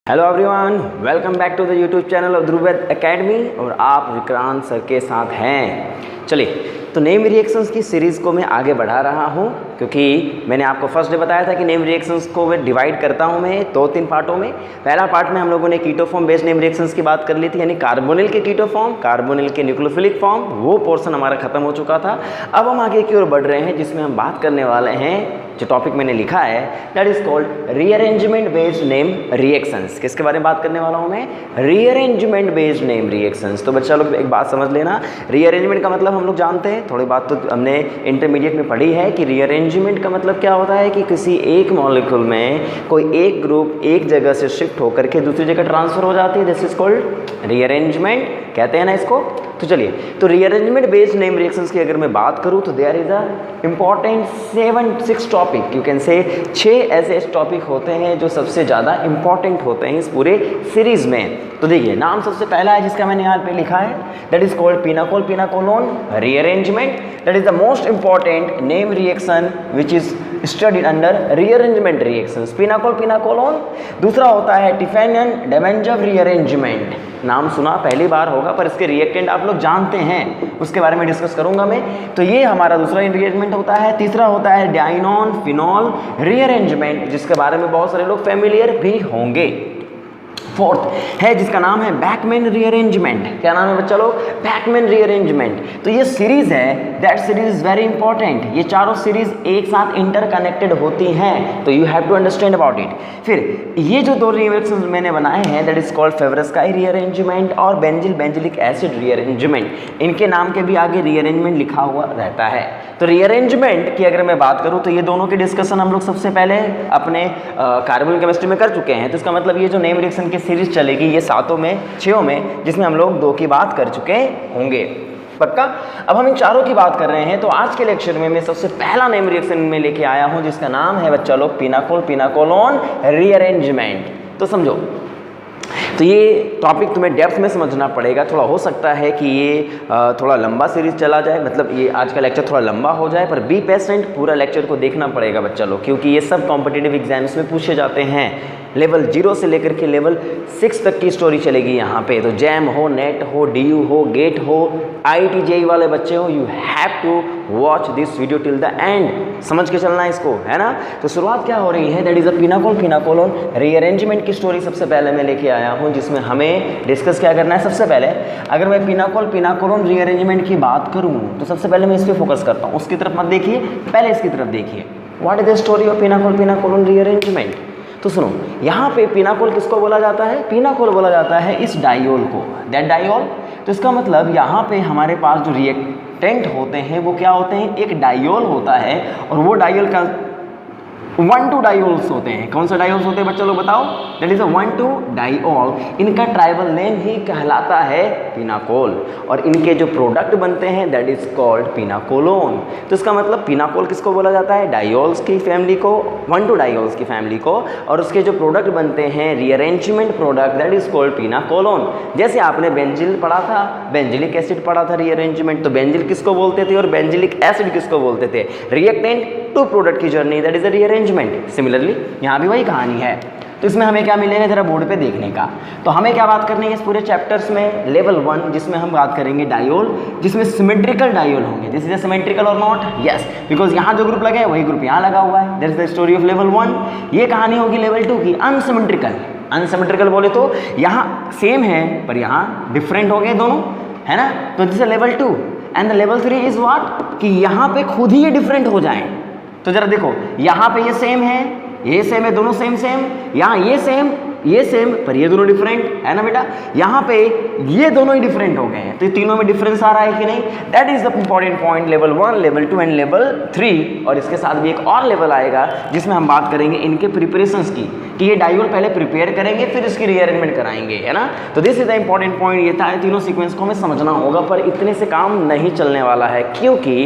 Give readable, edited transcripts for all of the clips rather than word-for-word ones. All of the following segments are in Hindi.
Hello everyone, welcome back to the YouTube channel of Dhruv Academy और आप विक्रांत सर के साथ हैं। चलिए, तो नेम रिएक्शंस की सीरीज़ को मैं आगे बढ़ा रहा हूं क्योंकि मैंने आपको फर्स्ट डे बताया था कि नेम रिएक्शंस को मैं डिवाइड करता हूं मैं तीन पार्टों में। पहला पार्ट में हम लोगों ने keto form based name reactions की बात कर ली थी, यानी कार्बोनिल के कीटो फॉर्म, कार्बोनिल के न्यूक्लियोफिलिक फॉर्म, वो पोर्शन हमारा खत्म हो चुका था। अब हम आगे की ओर बढ़ रहे हैं जिसमें हम बात करने वाले हैं, जो टॉपिक मैंने लिखा है that is called rearrangement based name reactions. किसके बारे में बात करने वाला हूं मैं? Rearrangement based name reactions. तो बच्चा लोग एक बात समझ लेना, रीअरेंजमेंट का मतलब हम लोग जानते हैं, थोड़ी बात तो हमने इंटरमीडिएट में पढ़ी है कि रीअरेंजमेंट का मतलब क्या होता है कि किसी एक मॉलिक्यूल में कोई एक ग्रुप एक जगह से शिफ्ट होकर के दूसरी जगह ट्रांसफर हो जाती है। दिस इज कॉल्ड रीअरेंजमेंट, कहते हैं ना इसको। तो चलिए, तो रीअरेंजमेंट बेस्ड नेम रिएक्शंस की अगर मैं बात करूं तो there is a important 6 topic, you can say 6 ऐसे टॉपिक होते हैं जो सबसे ज़्यादा इंपॉर्टेंट होते हैं इस पूरे सीरीज में। तो देखिए, नाम सबसे पहला है जिसका मैंने यहाँ पे लिखा है, that is called pinacol pinacolone rearrangement. That is the most important name reaction which is studied under rearrangement reactions, pinacol pinacolone. दूसरा होता है टिफेनियन डेवेंजर रीअरेंजमेंट, नाम सुना पहली बार होगा पर इसके रिएक्टेंट आप लोग जानते हैं, उसके बारे में डिस्कस करूंगा मैं। तो ये हमारा दूसरा रीअरेंजमेंट होता है। तीसरा होता है डाइनोन फिनोल रीअरेंजमेंट, जिसके बारे में बहुत सारे लोग फेमिलियर भी होंगे। फोर्थ है जिसका नाम है बैकमैन रीअरेंजमेंट। क्या नाम है बच्चा लोग? Beckmann rearrangement. तो ये सीरीज है, that series is very important. ये चारों सीरीज एक साथ इंटरकनेक्टेड होती हैं, तो you have to understand about it. फिर ये जो दो रिएक्शंस मैंने बनाए हैं, that is called Favorskii rearrangement और बेंजिलिक एसिड रीअरेंजमेंट। इनके नाम के भी आगे रीअरेंजमेंट लिखा हुआ रहता है। तो रीअरेंजमेंट की अगर मैं बात करूं तो ये दोनों की डिस्कशन हम लोग सबसे पहले अपने कार्बोनिल केमिस्ट्री में कर चुके हैं। तो इसका मतलब ये जो नेम रिएक्शन की सीरीज चलेगी ये 7 में 6 में, जिसमें हम लोग 2 की बात कर चुके होंगे, पक्का। अब हम इन चारों की बात कर रहे हैं। तो आज के लेक्चर में मैं सबसे पहला नेम रिएक्शन में लेके आया हूं जिसका नाम है बच्चा लोग पिनाकोल पिनाकोलोन रीअरेंजमेंट। तो समझो, तो ये टॉपिक तुम्हें डेप्थ में समझना पड़ेगा। थोड़ा हो सकता है कि ये थोड़ा लंबा सीरीज चला जाए, मतलब ये आज का लेक्चर थोड़ा लंबा हो जाए, पर बी पेशेंट, पूरा लेक्चर को देखना पड़ेगा बच्चा लोग, क्योंकि ये सब कॉम्पिटिटिव एग्जाम्स में पूछे जाते हैं। लेवल 0 से लेकर के लेवल 6 तक की स्टोरी चलेगी यहाँ पे। तो जैम हो, नेट हो, DU हो, गेट हो, IIT JEE वाले बच्चे हो, you have to watch this video till the end, समझ के चलना इसको, है ना। तो शुरुआत क्या हो रही है, that is a pinacol pinacolone rearrangement की स्टोरी सबसे पहले मैं लेके आया हूँ, जिसमें हमें डिस्कस क्या करना है। सबसे पहले अगर मैं पिनाकोल पिनाकोलोन रीअरेंजमेंट की बात करूँ तो सबसे पहले मैं इस पर फोकस करता हूँ, उसकी तरफ मत देखिए, पहले इसकी तरफ देखिए। What is the story of pinacol pinacolone rearrangement? तो सुनो, यहाँ पे पिनाकोल किसको बोला जाता है? पिनाकोल बोला जाता है इस डाइयोल को, दैट डाइयोल। तो इसका मतलब यहाँ पे हमारे पास जो रिएक्टेंट होते हैं वो क्या होते हैं? एक डाइयोल होता है, और वो डाइयोल का 1,2 डाइयोल्स होते हैं। कौन सा डाइयोल्स होते हैं बच्चों लोग बताओ? दैट इज अ 1,2 डाइयोल। इनका ट्राइबल नेम ही कहलाता है पिनाकोल, और इनके जो प्रोडक्ट बनते हैं दैट इज कॉल्ड पिनाकोलोन। तो इसका मतलब पिनाकोल किसको बोला जाता है? डाइयोल्स की फैमिली को, 1,2 डाइयोल्स की फैमिली को, और उसके जो प्रोडक्ट बनते हैं rearrangement product, that is called pinacolone. जैसे आपने बेंजिल पढ़ा था, बेंजिलिक एसिड पढ़ा था रिअरेंजमेंट, तो बेंजिल किसको बोलते थे और बेंजिलिक एसिड किसको बोलते थे? रिएक्टेंट टू प्रोडक्ट की journey, that is a rearrangement. Similarly यहाँ भी वही कहानी है। तो इसमें हमें क्या मिलेगा जरा बोर्ड पे देखने का। तो हमें क्या बात करनी है इस पूरे चैप्टर्स में? लेवल 1 जिसमें हम बात करेंगे डाइयोल, जिसमें सिमेट्रिकल डाइयोल होंगे। दिस इज अ सिमेट्रिकल और नॉट? यस, बिकॉज यहाँ जो ग्रुप लगे हैं वही ग्रुप यहाँ लगा हुआ है। That is the story of level 1। ये कहानी होगी लेवल 2 की, अनसिमेट्रिकल। अनसिमेट्रिकल बोले तो यहाँ सेम है पर यहाँ डिफरेंट हो गए दोनों, है ना। तो this is level 2 and the level 3 is what, कि यहाँ पे खुद ही ये डिफरेंट हो जाए। तो जरा देखो, यहाँ पे ये सेम है, ये सेम है, दोनों सेम सेम, यहाँ ये सेम पर ये दोनों डिफरेंट है ना बेटा। यहाँ पे ये दोनों ही डिफरेंट हो गए हैं, तो ये तीनों में डिफरेंस आ रहा है कि नहीं? That is the important point, level 1, level 2 and level 3। और इसके साथ भी एक और लेवल आएगा जिसमें हम बात करेंगे इनके प्रिपरेशंस की, कि ये डाइयोल पहले प्रिपेयर करेंगे फिर इसकी रीअरेंजमेंट कराएंगे, है ना। तो this is the important point. ये था, तीनों सीक्वेंस को हमें समझना होगा, पर इतने से काम नहीं चलने वाला है, क्योंकि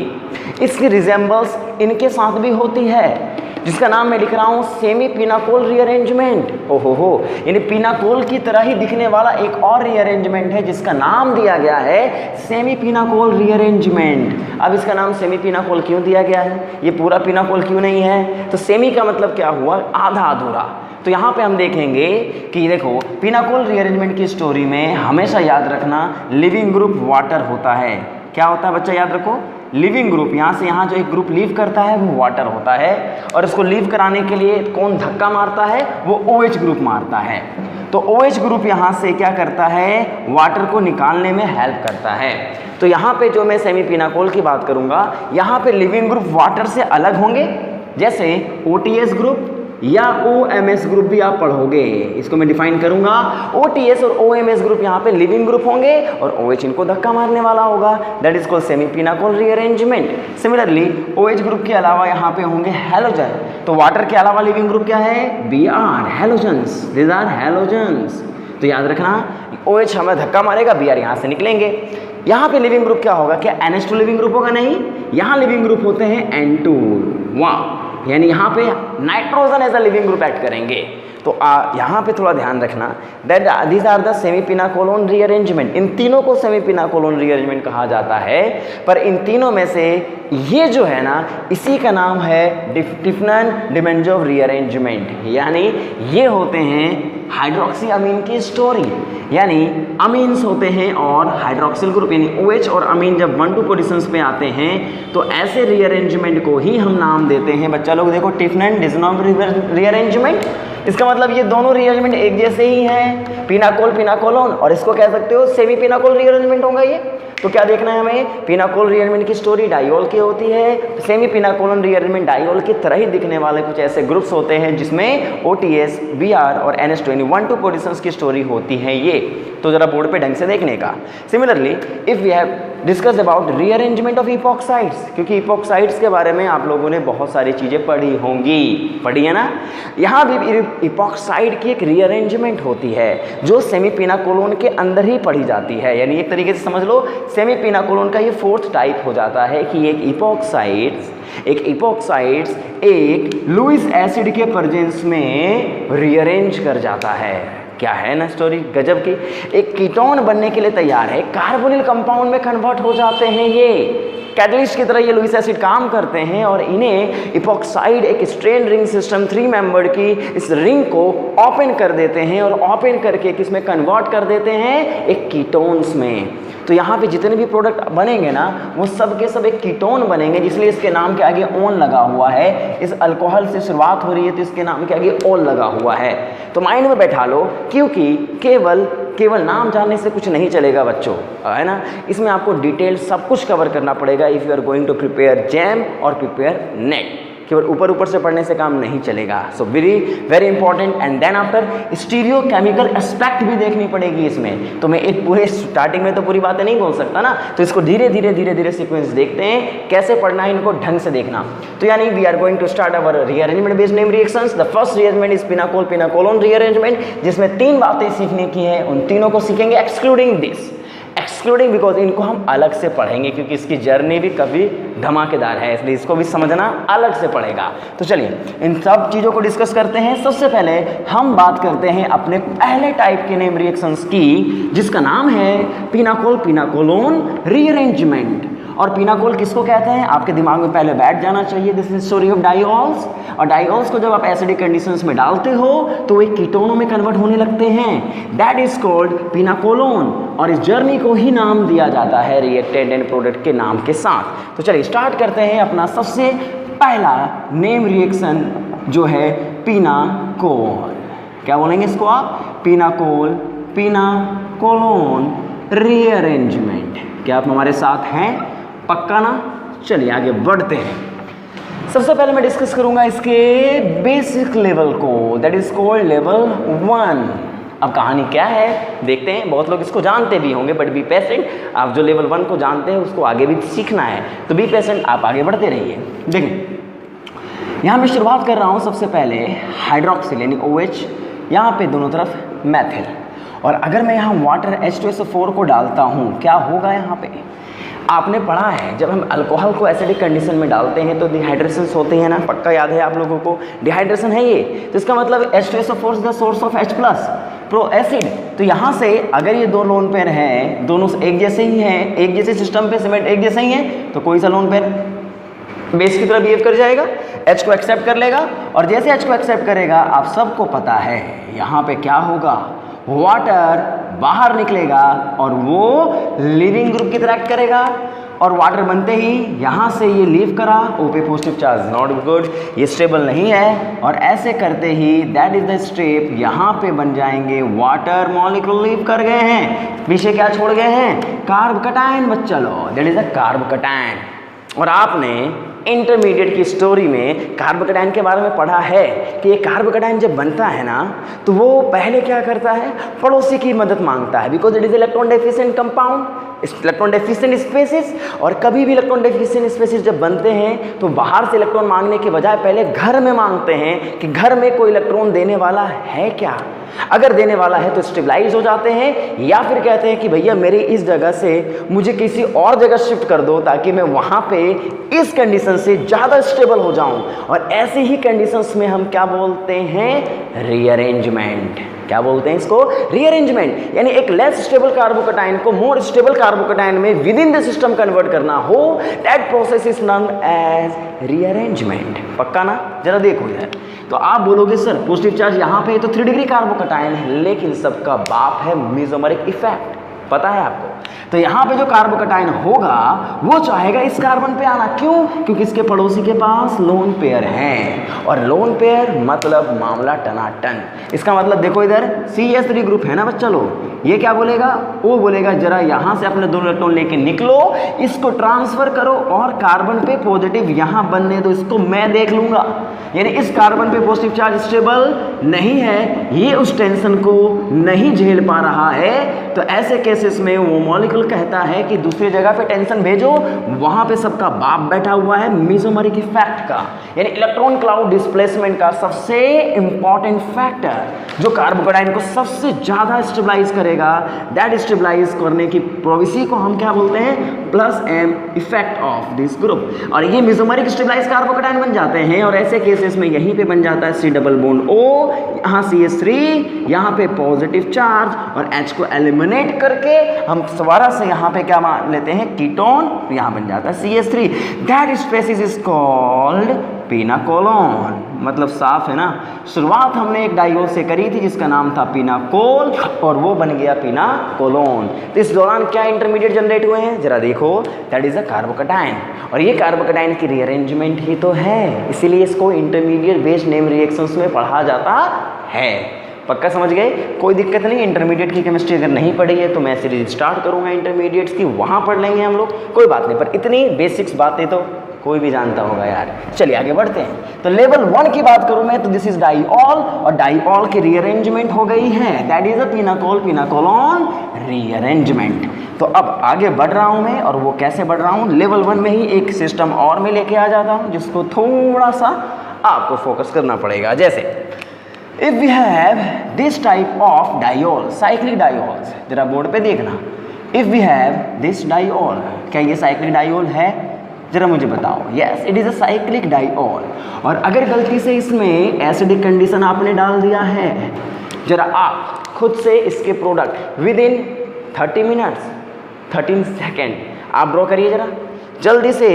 इसकी रिजेंबल्स इनके साथ भी होती है, जिसका नाम मैं लिख रहा हूँ सेमी पिनाकोल रीअरेंजमेंट। हो, यानी पिनाकोल की तरह ही दिखने वाला एक और रीअरेंजमेंट है जिसका नाम दिया गया है सेमी पिनाकोल रीअरेंजमेंट। अब इसका नाम सेमी पिनाकोल क्यों दिया गया है? ये पूरा पिनाकोल क्यों नहीं है? तो सेमी का मतलब क्या हुआ? आधा अधूरा। तो तो यहाँ पे हम देखेंगे कि देखो पिनाकोल रीअरेंजमेंट की स्टोरी में हमेशा याद रखना लिविंग ग्रुप वाटर होता है। क्या होता है बच्चा, याद रखो, लिविंग ग्रुप। यहाँ से यहाँ जो एक ग्रुप लीव करता है वो वाटर होता है, और इसको लीव कराने के लिए कौन धक्का मारता है, वो OH ग्रुप मारता है। तो OH ग्रुप यहाँ से क्या करता है, वाटर को निकालने में हेल्प करता है। तो यहाँ पे जो मैं सेमी पिनाकोल की बात करूँगा, यहाँ पे लिविंग ग्रुप वाटर से अलग होंगे, जैसे OTS ग्रुप या OMS ग्रुप भी आप पढ़ोगे, इसको मैं डिफाइन करूंगा। OTS और OMS ग्रुप यहाँ पे लिविंग ग्रुप होंगे और OH इनको धक्का मारने वाला होगा, that is called semi pinacol rearrangement. Similarly OH group के अलावा यहाँ पे होंगे हैलोजन। तो वाटर के अलावा लिविंग ग्रुप क्या है, Br, halogens, these are halogens. तो याद रखना OH हमें धक्का मारेगा, Br यहाँ से निकलेंगे। यहाँ पे लिविंग ग्रुप क्या होगा, क्या NH2 लिविंग ग्रुप होगा, नहीं, यहाँ लिविंग ग्रुप होते हैं N2, वाह, यानी यहाँ पे nitrogen as a leaving group add करेंगे। तो यहाँ पे थोड़ा ध्यान रखना that these are the semi pinacolone rearrangement. इन तीनों को सेमी पिनाकोलोन रीअरेंजमेंट कहा जाता है, पर इन तीनों में से ये जो है ना, इसी का नाम है टिफनन-डिमेंजोव रीअरेंजमेंट, यानी ये होते हैं हाइड्रोक्सी अमीन की स्टोरी, यानी अमीन्स होते हैं और हाइड्रोक्सिल ग्रुप यानी OH और अमीन जब 1-2 पोजिशंस पे आते हैं तो ऐसे रीअरेंजमेंट को ही हम नाम देते हैं, बच्चा लोग देखो, टिफनन-डिमेंजोव रीअरेंजमेंट। इसका मतलब ये दोनों रीअरेंजमेंट एक जैसे ही हैं, पिनाकोल पिनाकोलोन, और इसको कह सकते हो सेमी पिनाकोल रीअरेंजमेंट होगा ये। तो क्या देखना है हमें, पिनाकोल रीअरेंजमेंट की स्टोरी डाइओल की होती है, सेमी पिनाकोलन रीअरेंजमेंट डाइओल की तरह ही दिखने वाले कुछ ऐसे ग्रुप्स होते हैं जिसमें OTS, Br और NH2 यानी 1-2 पोजिशंस की स्टोरी होती है ये। तो जरा बोर्ड पे ढंग से देखने का। Similarly if we have discuss about rearrangement of epoxides, क्योंकि इपॉक्साइड्स के बारे में आप लोगों ने बहुत सारी चीज़ें पढ़ी होंगी, पढ़ी है ना। यहाँ भी इपॉक्साइड की एक रीअरेंजमेंट होती है जो सेमी पिनाकोलोन के अंदर ही पढ़ी जाती है, यानी एक तरीके से समझ लो सेमी पिनाकोलोन का ये 4th टाइप हो जाता है कि एक इपॉक्साइड्स एक लुईस एसिड के प्रेजेंस में रीअरेंज कर जाता है। क्या है ना स्टोरी गजब की, एक कीटोन बनने के लिए तैयार है, कार्बोनिल कंपाउंड में कन्वर्ट हो जाते हैं, ये कैटलिस्ट की तरह ये लुईस एसिड काम करते हैं और इन्हें इपॉक्साइड एक स्ट्रेन रिंग सिस्टम 3 मेंबर्ड की इस रिंग को ओपन कर देते हैं और ओपन करके किसमें कन्वर्ट कर देते हैं, एक कीटोन्स में। तो यहाँ पे जितने भी प्रोडक्ट बनेंगे ना वो सब के सब एक कीटोन बनेंगे, जिसलिए इसके नाम के आगे ओन लगा हुआ है। इस अल्कोहल से शुरुआत हो रही है तो इसके नाम के आगे ओन लगा हुआ है। तो माइंड में बैठा लो, क्योंकि केवल नाम जानने से कुछ नहीं चलेगा बच्चों, है ना। इसमें आपको डिटेल सब कुछ कवर करना पड़ेगा if you are going to prepare JAM और प्रिपेयर नेट। केवल ऊपर से पढ़ने से काम नहीं चलेगा। So very important. And then after stereo chemical aspect भी देखनी पड़ेगी इसमें। तो मैं एक पूरे स्टार्टिंग में तो पूरी बातें नहीं बोल सकता ना, तो इसको धीरे धीरे सीक्वेंस देखते हैं, कैसे पढ़ना है इनको ढंग से देखना। तो यानी we are going to start our rearrangement based name reactions. The first rearrangement is pinacol pinacolone rearrangement, जिसमें 3 बातें सीखने की है, उन तीनों को सीखेंगे एक्सक्लूडिंग बिकॉज इनको हम अलग से पढ़ेंगे, क्योंकि इसकी जर्नी भी कभी धमाकेदार है, इसलिए इसको भी समझना अलग से पड़ेगा। तो चलिए इन सब चीज़ों को डिस्कस करते हैं। सबसे पहले हम बात करते हैं अपने पहले टाइप के नेम रिएक्शंस की, जिसका नाम है पिनाकोल पिनाकोलोन रीअरेंजमेंट। और पिनाकोल किसको कहते हैं, आपके दिमाग में पहले बैठ जाना चाहिए, दिस इज स्टोरी ऑफ डाइओल्स। और डाइओल्स को जब आप एसिडिक कंडीशंस में डालते हो तो वे कीटोनों में कन्वर्ट होने लगते हैं, दैट इज कॉल्ड पिनाकोलोन। और इस जर्नी को ही नाम दिया जाता है रिएक्टेंट एंड प्रोडक्ट के नाम के साथ। तो चलिए स्टार्ट करते हैं अपना सबसे पहला नेम रिएक्शन जो है पिनाकोल। क्या बोलेंगे इसको आप, पिनाकोल पिनाकोलोन रीअरेंजमेंट। क्या आप हमारे साथ हैं, पक्का ना। चलिए आगे बढ़ते हैं। सबसे पहले मैं डिस्कस करूंगा इसके बेसिक लेवल को, दैट इज कॉल्ड लेवल 1। अब कहानी क्या है देखते हैं। बहुत लोग इसको जानते भी होंगे, बट बी पेशेंट। आप जो लेवल 1 को जानते हैं उसको आगे भी सीखना है, तो बी पेशेंट, आप आगे बढ़ते रहिए। देखिए यहाँ मैं शुरुआत कर रहा हूँ सबसे पहले हाइड्रोक्सिल यानी OH, यहाँ पे दोनों तरफ मैथिल। और अगर मैं यहाँ वाटर H2SO4 को डालता हूँ, क्या होगा यहाँ पे, आपने पढ़ा है जब हम अल्कोहल को एसिडिक कंडीशन में डालते हैं तो डिहाइड्रेशंस होते हैं ना, पक्का याद है आप लोगों को, डिहाइड्रेशन है ये। तो इसका मतलब H2SO4 is the source of H+ pro acid. तो यहाँ से अगर ये 2 लोन पेयर हैं, दोनों एक जैसे ही हैं, एक जैसे सिस्टम पे सीमेंट एक जैसे ही है, तो कोई सा लोन पेयर बेस की तरह बिहेव कर जाएगा, H को एक्सेप्ट कर लेगा और जैसे H को एक्सेप्ट करेगा आप सबको पता है यहाँ पे क्या होगा, वाटर बाहर निकलेगा और वो लिविंग ग्रुप की तरह एक्ट करेगा और वाटर बनते ही यहाँ से ये लीव करा, O पे पॉजिटिव चार्ज नॉट गुड, ये स्टेबल नहीं है और ऐसे करते ही दैट इज द स्टेप, यहाँ पे बन जाएंगे वाटर मॉलिक्यूल लीव कर गए हैं, पीछे क्या छोड़ गए हैं, कार्ब कटायन बच्चा लो, that is a carbocation. और आपने इंटरमीडिएट की स्टोरी में कार्ब कटायन के बारे में पढ़ा है कि ये कार्ब कटायन जब बनता है ना तो वो पहले क्या करता है, पड़ोसी की मदद मांगता है, because it is electron deficient compound, electron deficient species. और कभी भी इलेक्ट्रॉन डेफिशिएंट स्पेसिस जब बनते हैं तो बाहर से इलेक्ट्रॉन मांगने के बजाय पहले घर में मांगते हैं कि घर में कोई इलेक्ट्रॉन देने वाला है क्या, अगर देने वाला है तो स्टेबलाइज हो जाते हैं, या फिर कहते हैं कि भैया मेरी इस जगह से मुझे किसी और जगह शिफ्ट कर दो ताकि मैं वहाँ पे इस कंडीशन से ज़्यादा स्टेबल हो जाऊँ। और ऐसी ही कंडीशंस में हम क्या बोलते हैं, रीअरेंजमेंट। क्या बोलते हैं इसको, रीअरेंजमेंट। यानी एक लेस स्टेबल कार्बोकटाइन को मोर स्टेबल कार्बोकटाइन में within the system convert करना हो, that process is known as rearrangement. पक्का ना, जरा देखो इधर। तो आप बोलोगे सर पॉजिटिव चार्ज यहाँ पे है तो 3 डिग्री कार्बोकटाइन है, लेकिन सबका बाप है मेसोमेरिक इफेक्ट, पता है आपको। तो यहाँ पे जो कार्बोकटाइन होगा वो चाहेगा इस कार्बन पे आना, क्यों, क्योंकि इसके पड़ोसी के पास लोन पेयर है, और लोन पेयर मतलब मामला टनाटन। इसका मतलब देखो इधर CH3 ग्रुप है ना बच्चा लोग, ये क्या बोलेगा, वो बोलेगा जरा यहाँ से अपने 2 इलेक्ट्रॉन लेके निकलो, इसको ट्रांसफर करो और कार्बन पे पॉजिटिव यहाँ बनने दो, इसको मैं देख लूंगा। यानी इस कार्बन पे पॉजिटिव चार्ज स्टेबल नहीं है, ये उस टेंशन को नहीं झेल पा रहा है, तो ऐसे केसेस में वो मॉलिक्यूल कहता है कि दूसरी जगह पे टेंशन भेजो, वहां पे सबका बाप बैठा हुआ है मेसोमेरिक इफेक्ट का, यानी इलेक्ट्रॉन क्लाउड डिस्प्लेसमेंट का सबसे इंपॉर्टेंट फैक्टर जो कार्बोकटाइन को सबसे ज्यादा स्टेबलाइज करेगा, दैट स्टेबलाइज करने की प्रोविसी को हम क्या बोलते हैं, +M effect of this group. और ये मेसोमेरिक स्टेबलाइज कार्बोकटाइन बन जाते हैं, और ऐसे केसेस में यहीं पे बन जाता है C डबल बॉन्ड O, यहाँ CH3, यहाँ पे पॉजिटिव चार्ज, और H को एलिमिनेट करके हम दोबारा से यहाँ पे क्या मान लेते हैं, कीटोन, यहाँ बन जाता है CH3। That species is called pinacolone. मतलब साफ है ना, शुरुआत हमने एक डाइओल से करी थी जिसका नाम था पिनाकोल, और वो बन गया पिनाकोलोन। तो इस दौरान क्या इंटरमीडिएट जनरेट हुए हैं, जरा देखो, दैट इज अ कार्बोकटाइन, और ये कार्बोकटाइन की रीअरेंजमेंट ही तो है, इसीलिए इसको इंटरमीडिएट बेस्ड नेम रिएक्शंस में पढ़ा जाता है। पक्का समझ गए, कोई दिक्कत नहीं। इंटरमीडिएट की केमिस्ट्री अगर नहीं पढ़ी है तो मैं सीरीज स्टार्ट करूंगा इंटरमीडिएट्स की, वहाँ पढ़ लेंगे हम लोग, कोई बात नहीं, पर इतनी बेसिक्स बातें तो कोई भी जानता होगा यार। चलिए आगे बढ़ते हैं। तो लेवल 1 की बात करूं मैं तो दिस इज डाइऑल, और डाइऑल की रीअरेंजमेंट हो गई है, that is a pinacol pinacolone rearrangement. तो अब आगे बढ़ रहा हूं मैं, और वो कैसे बढ़ रहा हूं, लेवल 1 में ही एक सिस्टम और में लेके आ जाता हूं जिसको थोड़ा सा आपको फोकस करना पड़ेगा। जैसे if we have this type of diol, cyclic diols, जरा बोर्ड पे देखना, if we have this diol, क्या ये साइक्लिक डाइऑल है, जरा मुझे बताओ। Yes, it is a cyclic diol. और अगर गलती से इसमें एसिडिक कंडीशन आपने डाल दिया है, जरा आप खुद से इसके product with in 30 minutes 13 second आप ड्रॉ करिए, जरा जल्दी से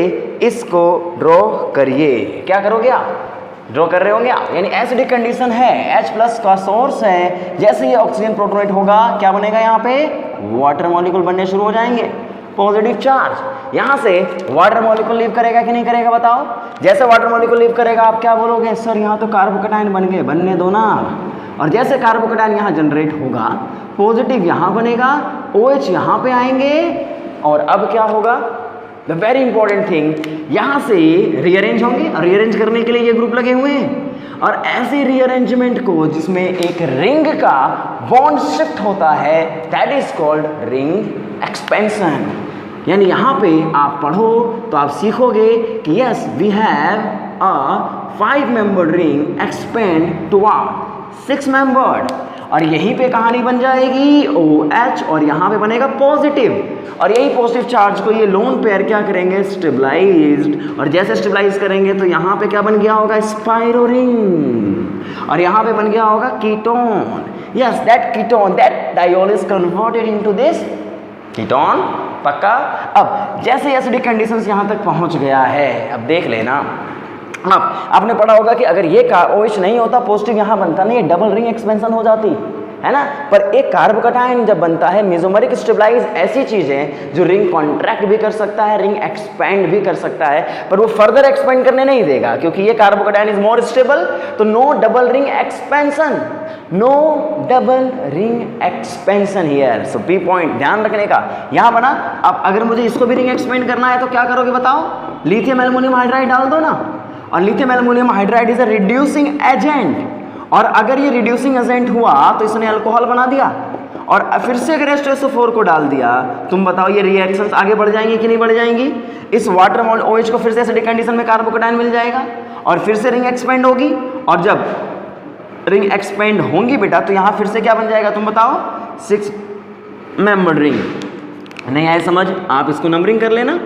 इसको ड्रॉ करिए। क्या करोगे आप, ड्रॉ कर रहे होंगे आप, यानी एसिडिक कंडीशन है, H+ का सोर्स है, जैसे ये ऑक्सीजन प्रोटोनेट होगा क्या बनेगा, यहाँ पे वाटर मॉलिक्यूल बनने शुरू हो जाएंगे, पॉजिटिव चार्ज, यहाँ से वाटर मॉलिक्यूल लीव करेगा कि नहीं करेगा बताओ। जैसे वाटर मॉलिक्यूल लीव करेगा आप क्या बोलोगे, सर यहाँ तो कार्बोकटाइन बन गए, बनने दो ना। और जैसे कार्बोकटाइन यहाँ जनरेट होगा, पॉजिटिव यहाँ बनेगा, OH यहाँ पे आएंगे, और अब क्या होगा, द वेरी इंपॉर्टेंट थिंग, यहाँ से रीअरेंज होंगे, और रीअरेंज करने के लिए ये ग्रुप लगे हुए हैं, और ऐसे रीअरेंजमेंट को जिसमें एक रिंग का बॉन्ड शिफ्ट होता है, that is called ring expansion. यानी यहाँ पे आप पढ़ो तो आप सीखोगे कि yes we have a 5 membered ring expand to 6 membered, और यहीं पे कहानी बन जाएगी OH, और यहाँ पे बनेगा पॉजिटिव, और यही पॉजिटिव चार्ज को ये लोन पेयर क्या करेंगे, स्टेबलाइज्ड, और जैसे स्टेबलाइज करेंगे तो यहाँ पे क्या बन गया होगा, स्पाइरो रिंग, और यहाँ पे बन गया होगा ketone. Yes, that ketone, that diol is converted into this ketone. पक्का। अब जैसे एसिडिक कंडीशंस यहाँ तक पहुँच गया है, अब देख लेना, आपने पढ़ा होगा कि अगर ये OH नहीं होता पॉजिटिव यहाँ बनता नहीं, डबल रिंग एक्सपेंशन हो जाती है ना। पर एक कार्बोकैटायन जब बनता है, मेसोमेरिक स्टेबलाइज ऐसी चीज है जो रिंग कॉन्ट्रैक्ट भी कर सकता है, रिंग एक्सपेंड भी कर सकता है, पर वो फर्दर एक्सपेंड करने नहीं देगा क्योंकि ये कार्बोकैटायन इज मोर स्टेबल। तो no double ring expansion, no double ring expansion here. So P point ध्यान रखने का यहां बना। अब अगर मुझे इसको भी रिंग एक्सपेंड करना है तो क्या करोगे बताओ? लिथियम एल्युमिनियम हाइड्राइड डाल दो ना, और lithium aluminium hydride is a reducing agent, और अगर ये रिड्यूसिंग एजेंट हुआ तो इसने अल्कोहल बना दिया, और फिर से अगर H2SO4 को डाल दिया, तुम बताओ ये रिएक्शंस आगे बढ़ जाएंगी कि नहीं बढ़ जाएंगी? इस वाटर मॉल OH को फिर से एसिडिक कंडीशन में कार्बोकैटायन मिल जाएगा और फिर से रिंग एक्सपेंड होगी, और जब रिंग एक्सपेंड होंगी बेटा तो यहां फिर से क्या बन जाएगा तुम बताओ? 6 मेंबर्ड रिंग। नहीं आए समझ? आप इसको नंबरिंग कर लेना,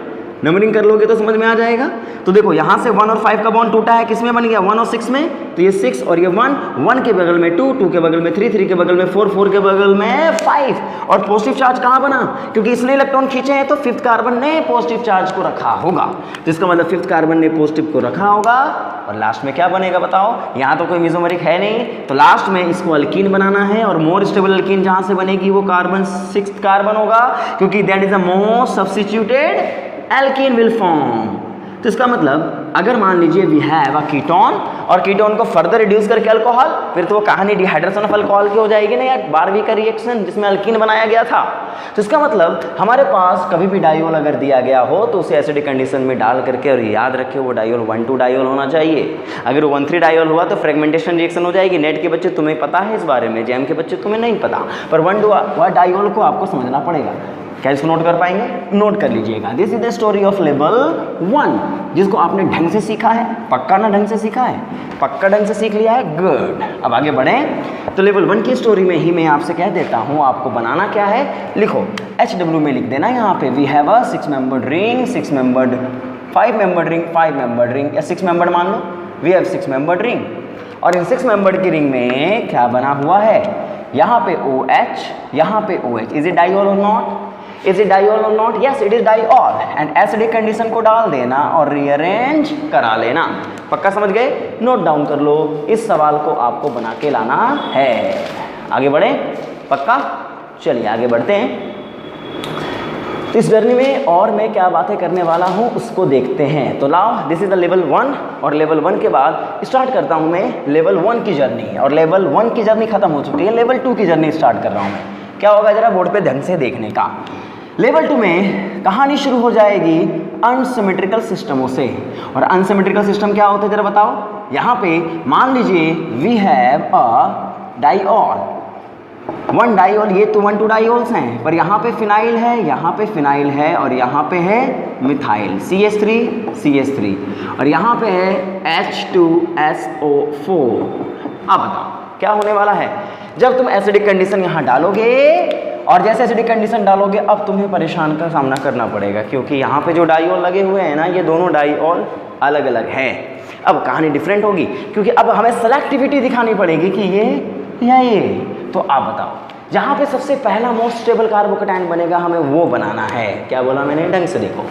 नंबरिंग कर लोगे तो समझ में आ जाएगा। तो देखो यहाँ से 1 और 5 का बॉन्ड टूटा है, किसमें बन गया? 1 और 6 में। तो ये 6 और ये 1, 1 के बगल में 2, 2 के बगल में 3, 3 के बगल में 4, 4 के बगल में 5। और पॉजिटिव चार्ज कहाँ बना? क्योंकि इसने इलेक्ट्रॉन खींचे हैं तो 5th कार्बन ने पॉजिटिव चार्ज को रखा होगा, तो इसका मतलब 5th कार्बन ने पॉजिटिव को रखा होगा। और लास्ट में क्या बनेगा बताओ? यहाँ तो कोई मेसोमेरिक है नहीं, तो लास्ट में इसको अल्कीन बनाना है, और मोर स्टेबल अल्कीन जहाँ से बनेगी वो कार्बन 6th कार्बन होगा, क्योंकि that is the most substituted alkene will form. तो इसका मतलब अगर मान लीजिए वी हैव अ कीटोन, और कीटोन को फर्दर रिड्यूस करके अल्कोहल, फिर तो वो कहानी डिहाइड्रेशन ऑफ अल्कोहल की हो जाएगी ना यार, 12वीं का रिएक्शन जिसमें अल्कीन बनाया गया था। तो इसका मतलब हमारे पास कभी भी डायोल अगर दिया गया हो तो उसे एसिडिक कंडीशन में डाल करके, और याद रखें वो डायोल 1,2 डायोल होना चाहिए। अगर 1,3 डायोल हुआ तो फ्रेगमेंटेशन रिएक्शन हो जाएगी। नेट के बच्चे तुम्हें पता है इस बारे में, जेएम के बच्चे तुम्हें नहीं पता, पर 1,2 डायोल को आपको समझना पड़ेगा। क्या इसको नोट कर पाएंगे? नोट कर लीजिएगा। This is the story of level 1, जिसको आपने ढंग से सीखा है, पक्का ना ढंग से सीखा है? पक्का ढंग से सीख लिया है, गुड। अब आगे बढ़ें तो लेवल 1 की स्टोरी में ही मैं आपसे कह देता हूँ आपको बनाना क्या है, लिखो HW में लिख देना यहाँ पे we have a 6 membered ring, 6 membered 5 membered ring, 5 membered ring, या 6 मेंबर्ड मान लो, वी हैव 6 मेंबर्ड रिंग। और इन 6 मेंबर्ड की रिंग में क्या बना हुआ है? यहाँ पे OH, यहाँ पे OH। इज इट डाइऑल और नॉट? इज इट डाइऑल और not? Yes it is diol, and acidic condition को डाल देना और रीअरेंज करा लेना। पक्का समझ गए? नोट डाउन कर लो, इस सवाल को आपको बना के लाना है। आगे बढ़े? पक्का? चलिए आगे बढ़ते हैं। तो इस जर्नी में और मैं क्या बातें करने वाला हूँ उसको देखते हैं। तो लाओ, दिस इज द लेवल 1, और लेवल 1 के बाद स्टार्ट करता हूँ मैं लेवल 1 की जर्नी, और लेवल 1 की जर्नी खत्म हो चुकी है, लेवल 2 की जर्नी स्टार्ट कर रहा हूँ मैं। क्या होगा जरा बोर्ड पे ढंग से देखने का। लेवल 2 में कहानी शुरू हो जाएगी अनसिमेट्रिकल सिस्टमों से। और अनसिमेट्रिकल सिस्टम क्या होते हैं जरा बताओ? यहाँ पे मान लीजिए we have a diol, 1 diol, ये तो 1,2 डाइऑल्स हैं, पर यहाँ पे फिनाइल है, यहाँ पे फिनाइल है, और यहाँ पे है मिथाइल CH3 CH3, और यहाँ पे है H2SO4। अब बताओ क्या होने वाला है? जब तुम एसिडिक कंडीशन यहाँ डालोगे, और जैसे एसिडिक कंडीशन डालोगे अब तुम्हें परेशान का सामना करना पड़ेगा, क्योंकि यहाँ पे जो डाइऑल लगे हुए हैं ना, ये दोनों डाइऑल अलग अलग हैं। अब कहानी डिफरेंट होगी, क्योंकि अब हमें सेलेक्टिविटी दिखानी पड़ेगी कि ये या ये। तो आप बताओ, जहाँ पे सबसे पहला मोस्ट स्टेबल कार्बोकैटायन बनेगा हमें वो बनाना है। क्या बोला मैंने? ढंग से देखो,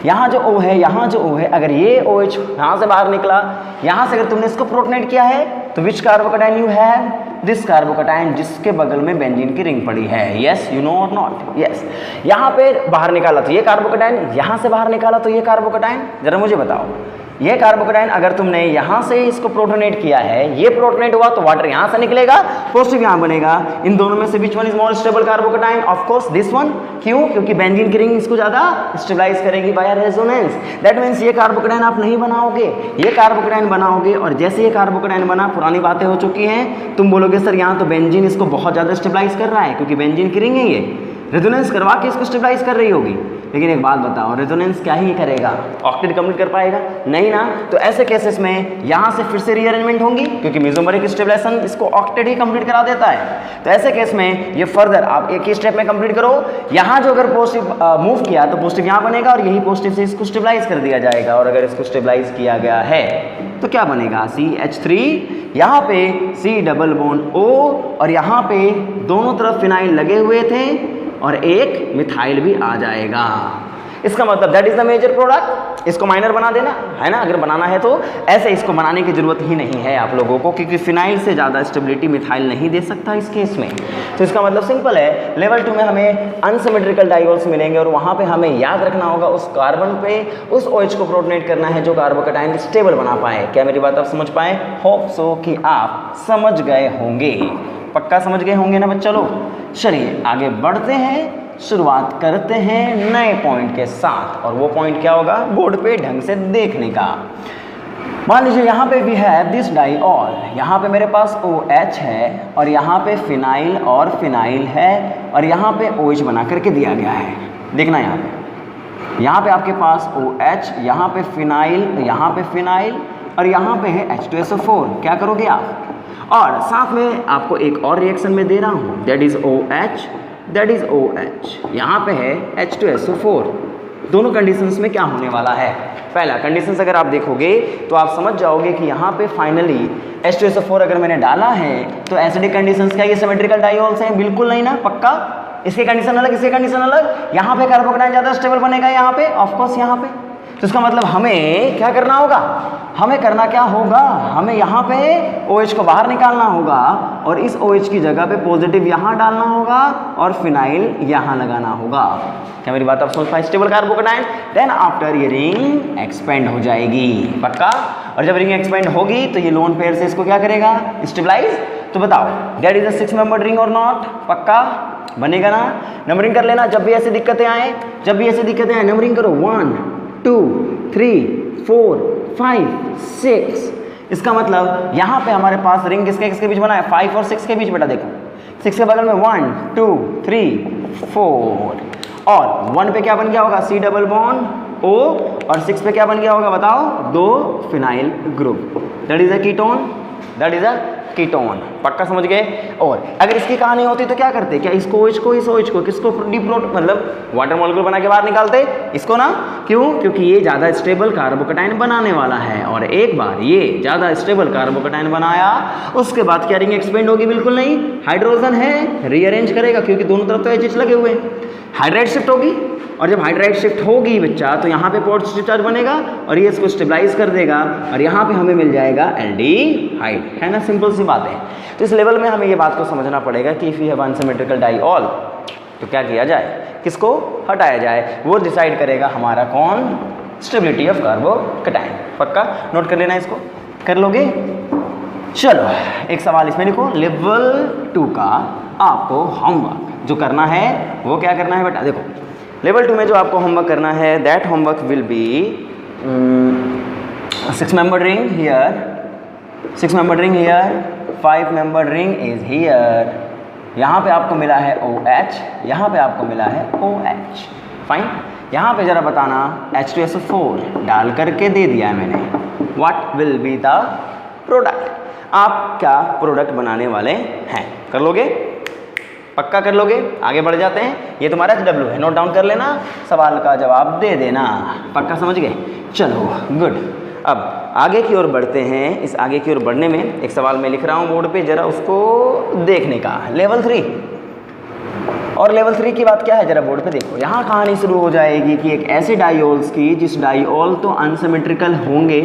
यहाँ जो O है, यहाँ जो O है, अगर ये OH यहाँ से बाहर निकला, यहाँ से अगर तुमने इसको प्रोटोनेट किया है, तो which carbocation you have? This carbocation, जिसके बगल में बेंजीन की रिंग पड़ी है। यस, यू नो और नॉट? यस। यहाँ पे बाहर निकाला तो ये कार्बोकैटायन, यहाँ से बाहर निकाला तो ये कार्बोकैटायन। जरा मुझे बताओ, ये कार्बोकैटायन अगर तुमने यहाँ से इसको प्रोटोनेट किया है, ये प्रोटोनेट हुआ तो वाटर यहाँ से निकलेगा, पॉजिटिव यहाँ बनेगा। इन दोनों में से which one is more stable carbocation? Of course this one. क्यों? क्योंकि बेंजीन की रिंग इसको ज़्यादा स्टेबलाइज करेगी बाय रेजोनेंस। दैट मीन्स ये कार्बोकैटायन आप नहीं बनाओगे, ये कार्बोकैटायन बनाओगे, और जैसे ये कार्बोकैटायन बना, पुरानी बातें हो चुकी हैं, तुम बोलोगे सर यहाँ तो बेंजीन इसको बहुत ज़्यादा स्टेबलाइज कर रहा है, क्योंकि बेंजीन की रिंग है, ये रेजोनेंस करवा के इसको स्टेबलाइज कर रही होगी। लेकिन एक बात बताओ, रेजोनेंस क्या ही करेगा? ऑक्टेट कंप्लीट कर पाएगा? नहीं ना। तो ऐसे केसेस में यहाँ से फिर से रीअरेंजमेंट होंगी, क्योंकि मेसोमेरिक स्टेबलाइजेशन इसको ऑक्टेट ही कंप्लीट करा देता है। तो ऐसे केस में ये फर्दर आप एक ही स्टेप में कंप्लीट करो। यहाँ जो अगर पॉजिटिव मूव किया तो पॉजिटिव यहाँ बनेगा, और यही पॉजिटिव से इसको स्टेबलाइज कर दिया जाएगा। और अगर इसको स्टेबलाइज किया गया है तो क्या बनेगा? CH3, यहाँ पे C डबल बॉन्ड O, और यहाँ पे दोनों तरफ फिनाइल लगे हुए थे, और एक मिथाइल भी आ जाएगा। इसका मतलब that is the major product. इसको माइनर बना देना है ना, अगर बनाना है तो ऐसे इसको बनाने की ज़रूरत ही नहीं है आप लोगों को, क्योंकि फिनाइल से ज़्यादा स्टेबिलिटी मिथाइल नहीं दे सकता इस केस में। तो इसका मतलब सिंपल है, लेवल 2 में हमें अनसिमेट्रिकल डाइऑल्स मिलेंगे और वहाँ पे हमें याद रखना होगा उस कार्बन पे उस OH को प्रोटोनेट करना है जो कार्बोकैटायन स्टेबल बना पाए। क्या मेरी बात आप समझ पाए? होप सो कि आप समझ गए होंगे, पक्का समझ गए होंगे ना बच्चा लोग। चलिए आगे बढ़ते हैं, शुरुआत करते हैं नए पॉइंट के साथ, और वो पॉइंट क्या होगा बोर्ड पे ढंग से देखने का। मान लीजिए यहाँ पे भी है दिस डाइऑल, यहाँ पे मेरे पास OH है और यहाँ पे फिनाइल और फिनाइल है और यहाँ पे OH बना करके दिया गया है। देखना यहाँ पे आपके पास OH, यहाँ पे फिनाइल और यहाँ पे है H2SO4। क्या करोगे आप? और साथ में आपको एक और रिएक्शन में दे रहा हूँ, दैट इज OH, यहाँ पे है H2SO4। दोनों कंडीशंस में क्या होने वाला है? पहला कंडीशंस अगर आप देखोगे तो आप समझ जाओगे कि यहाँ पे फाइनली H2SO4 अगर मैंने डाला है तो एसिडिक कंडीशंस क्या ये सिमेट्रिकल डाइऑल्स हैं? बिल्कुल नहीं ना, पक्का। इसके कंडीशन अलग, इसके कंडीशन अलग। यहाँ पे कार्बोकैटायन ज़्यादा स्टेबल बनेगा, यहाँ पे ऑफकोर्स यहाँ पे। तो इसका मतलब हमें क्या करना होगा? हमें करना क्या होगा? हमें यहाँ पे OH को बाहर निकालना होगा और इस OH की जगह पे पॉजिटिव यहाँ डालना होगा और फिनाइल यहाँ लगाना होगा। क्या मेरी बात आप समझ पाए? स्टेबल कार्बोकैटायन, देन आफ्टर ये रिंग एक्सपेंड हो जाएगी, पक्का। और जब रिंग एक्सपेंड होगी तो ये लोन पेयर से इसको क्या करेगा? स्टेबलाइज। तो बताओ that is a 6 membered ring और नॉट? पक्का बनेगा ना? नंबरिंग कर लेना, जब भी ऐसी दिक्कतें आए, नंबरिंग करो 1 2 3 4 5 6। इसका मतलब यहाँ पे हमारे पास रिंग किसके बीच बना है? 5 और 6 के बीच। बेटा देखो 6 के बगल में 1 2 3 4 और 1 पे क्या बन गया होगा? C डबल बॉन्ड O और 6 पे क्या बन गया होगा बताओ? 2 phenyl group. That is a ketone, पक्का समझ गए। और अगर इसकी कहानी होती तो क्या करते? क्या इसको इस OH को किसको मतलब वाटर मॉलिक्यूल बना के बाहर निकालते? इसको ना। क्यों? क्योंकि ये ज़्यादा स्टेबल कार्बोकैटायन बनाने वाला है और एक बार ये ज़्यादा स्टेबल कार्बोकैटायन बनाया उसके बाद क्या रिंग एक्सपेंड होगी? बिल्कुल नहीं। हाइड्रोजन है, रीअरेंज करेगा क्योंकि दोनों तरफ तो H लगे हुए हैं। हाइड्राइड शिफ्ट होगी और जब हाइड्राइड शिफ्ट होगी बच्चा तो यहाँ पे पॉजिटिव चार्ज बनेगा और ये इसको स्टेबलाइज कर देगा और यहाँ पे हमें मिल जाएगा एल्डिहाइड, है ना? सिंपल सी बात है। तो इस लेवल में हमें ये बात को समझना पड़ेगा कि if you have unsymmetrical diol तो क्या किया जाए, किसको हटाया जाए, वो डिसाइड करेगा हमारा कौन? Stability of carbocation. पक्का नोट कर लेना, इसको कर लोगे। चलो एक सवाल इसमें लिखो, लेवल 2 का आपको होमवर्क जो करना है वो क्या करना है बेटा? देखो लेवल 2 में जो आपको होमवर्क करना है that homework will be 6 membered ring here, 6 membered ring here, 5 membered ring is here. यहाँ पे आपको मिला है OH, यहाँ पे आपको मिला है OH, फाइन। यहाँ पे जरा बताना H2SO4 डाल करके दे दिया है मैंने। What will be the product? आप क्या प्रोडक्ट बनाने वाले हैं? कर लोगे? पक्का कर लोगे? आगे बढ़ जाते हैं। ये तुम्हारा HW है, नोट डाउन कर लेना, सवाल का जवाब दे देना। पक्का समझ गए? चलो गुड। अब आगे की ओर बढ़ते हैं। इस आगे की ओर बढ़ने में एक सवाल मैं लिख रहा हूँ बोर्ड पे, जरा उसको देखने का। लेवल 3 और लेवल 3 की बात क्या है जरा बोर्ड पे देखो। यहाँ कहानी शुरू हो जाएगी कि एक ऐसे डाइऑल्स की जिस डाइऑल तो अनसिमेट्रिकल होंगे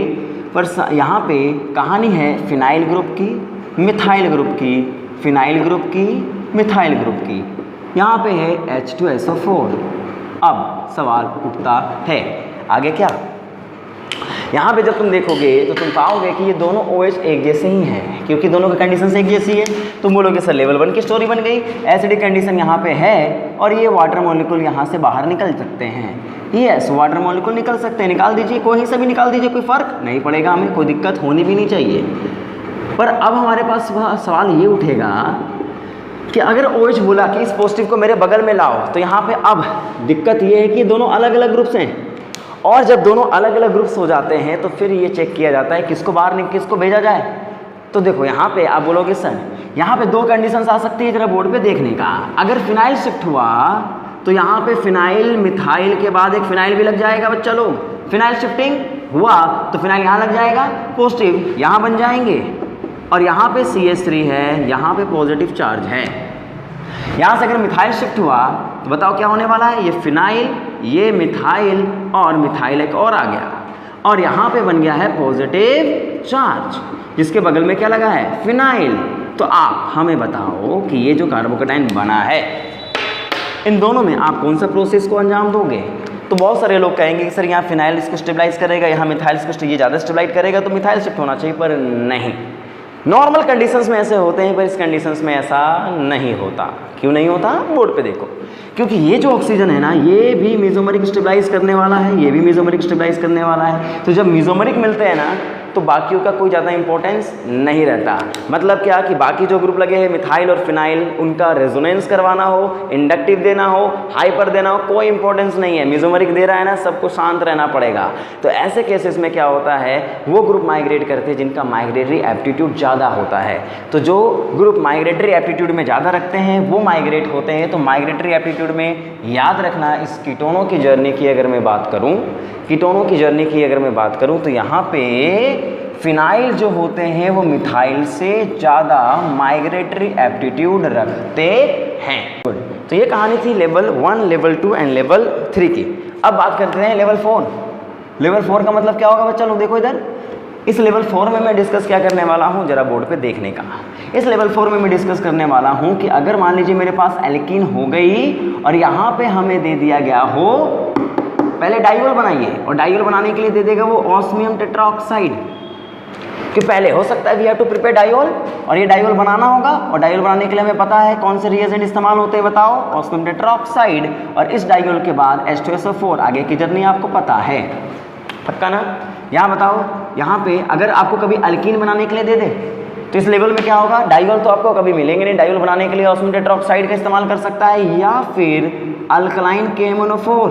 पर यहाँ पे कहानी है फिनाइल ग्रुप की, मिथाइल ग्रुप की, फिनाइल ग्रुप की, मिथाइल ग्रुप की। यहाँ पे है H2SO4। अब सवाल उठता है आगे क्या? यहाँ पे जब तुम देखोगे तो तुम पाओगे कि ये दोनों OH एक जैसे ही हैं क्योंकि दोनों की कंडीशन एक जैसी है। तुम बोलोगे सर लेवल 1 की स्टोरी बन गई, एसिडिक कंडीशन यहाँ पे है और ये वाटर मॉलिक्यूल यहाँ से बाहर निकल सकते हैं। यस, वाटर मॉलिक्यूल निकल सकते हैं, निकाल दीजिए, कोई से भी निकाल दीजिए, कोई फ़र्क नहीं पड़ेगा, हमें कोई दिक्कत होनी भी नहीं चाहिए। पर अब हमारे पास सवाल ये उठेगा कि अगर OH बोला कि इस पॉजिटिव को मेरे बगल में लाओ तो यहाँ पे अब दिक्कत ये है कि दोनों अलग अलग ग्रुप्स हैं और जब दोनों अलग अलग ग्रुप्स हो जाते हैं तो फिर ये चेक किया जाता है किसको बाहर किसको भेजा जाए। तो देखो यहाँ पे आप बोलोगे सर यहाँ पे 2 कंडीशंस आ सकती है जरा बोर्ड पे देखने का। अगर फिनाइल शिफ्ट हुआ तो यहाँ पे फिनाइल मिथाइल के बाद एक फिनाइल भी लग जाएगा बच्चा लोग। फिनाइल शिफ्टिंग हुआ तो फिनाइल यहाँ लग जाएगा, पॉजिटिव यहाँ बन जाएंगे और यहाँ पे CH3 है, यहाँ पे पॉजिटिव चार्ज है। यहाँ से अगर मिथाइल शिफ्ट हुआ तो बताओ क्या होने वाला है? ये फिनाइल, ये मिथाइल और मिथाइल एक और आ गया। और यहाँ पे बन गया है पॉजिटिव चार्ज, जिसके बगल में क्या लगा है, फिनाइल। तो आप हमें बताओ कि ये जो कार्बोकेटाइन बना है, इन दोनों में आप कौन सा प्रोसेस को अंजाम दोगे? तो बहुत सारे लोग कहेंगे कि सर यहाँ फिनाइल इसको स्टेबलाइज करेगा, यहाँ मिथाइल इसको ये ज़्यादा स्टेबलाइज करेगा, तो मिथाइल शिफ्ट होना चाहिए, पर नहीं। नॉर्मल कंडीशंस में ऐसे होते हैं, पर इस कंडीशंस में ऐसा नहीं होता। क्यों नहीं होता? बोर्ड पे देखो। क्योंकि ये जो ऑक्सीजन है ना, ये भी मेसोमेरिक स्टेबलाइज करने वाला है, ये भी मेसोमेरिक स्टेबलाइज करने वाला है। तो जब मेसोमेरिक मिलते हैं ना, तो बाकियों का कोई ज़्यादा इंपॉर्टेंस नहीं रहता। मतलब क्या कि बाकी जो ग्रुप लगे हैं मिथाइल और फिनाइल, उनका रेजोनेंस करवाना हो, इंडक्टिव देना हो, हाइपर देना हो, कोई इंपॉर्टेंस नहीं है। मेसोमेरिक दे रहा है ना, सबको शांत रहना पड़ेगा। तो ऐसे केसेस में क्या होता है, वो ग्रुप माइग्रेट करते हैं जिनका माइग्रेटरी एप्टीट्यूड ज़्यादा होता है। तो जो ग्रुप माइग्रेटरी एप्टीट्यूड में ज़्यादा रखते हैं वो माइग्रेट होते हैं। तो माइग्रेटरी एप्टीट्यूड में याद रखना, इस कीटोनों की जर्नी की अगर मैं बात करूँ, कीटोनों की जर्नी की अगर मैं बात करूँ, तो यहाँ पे फिनाइल जो होते हैं वो मिथाइल से ज़्यादा माइग्रेटरी एप्टीट्यूड रखते हैं। तो ये कहानी थी लेवल 1, लेवल 2 एंड लेवल 3 की। अब बात करते हैं लेवल 4। लेवल 4 का मतलब क्या होगा बच्चा लोग? देखो इधर, इस लेवल 4 में मैं डिस्कस क्या करने वाला हूँ, जरा बोर्ड पे देखने का। इस लेवल 4 में मैं डिस्कस करने वाला हूँ कि अगर मान लीजिए मेरे पास एल्कीन हो गई और यहाँ पे हमें दे दिया गया हो, पहले डाइयोल बनाइए, और डाइयोल बनाने के लिए दे देगा वो ऑस्मियम टेट्राऑक्साइड। कि पहले हो सकता है वी हैव टू प्रिपेयर डाइयोल, और ये डाइयोल बनाना होगा, और डाइयोल बनाने के लिए हमें पता है कौन से रिएजेंट इस्तेमाल होते हैं, बताओ, ऑस्मियम टेट्राऑक्साइड। और इस डाइयोल के बाद H2SO4, आगे की जर्नी आपको पता है, पक्का ना? यहाँ बताओ, यहाँ पे अगर आपको कभी अल्कीन बनाने के लिए दे दे, तो इस लेवल में क्या होगा, डाइयोल तो आपको कभी मिलेंगे नहीं। डाइयोल बनाने के लिए ऑस्मियम टेट्राऑक्साइड का इस्तेमाल कर सकता है, या फिर alkaline KMnO4,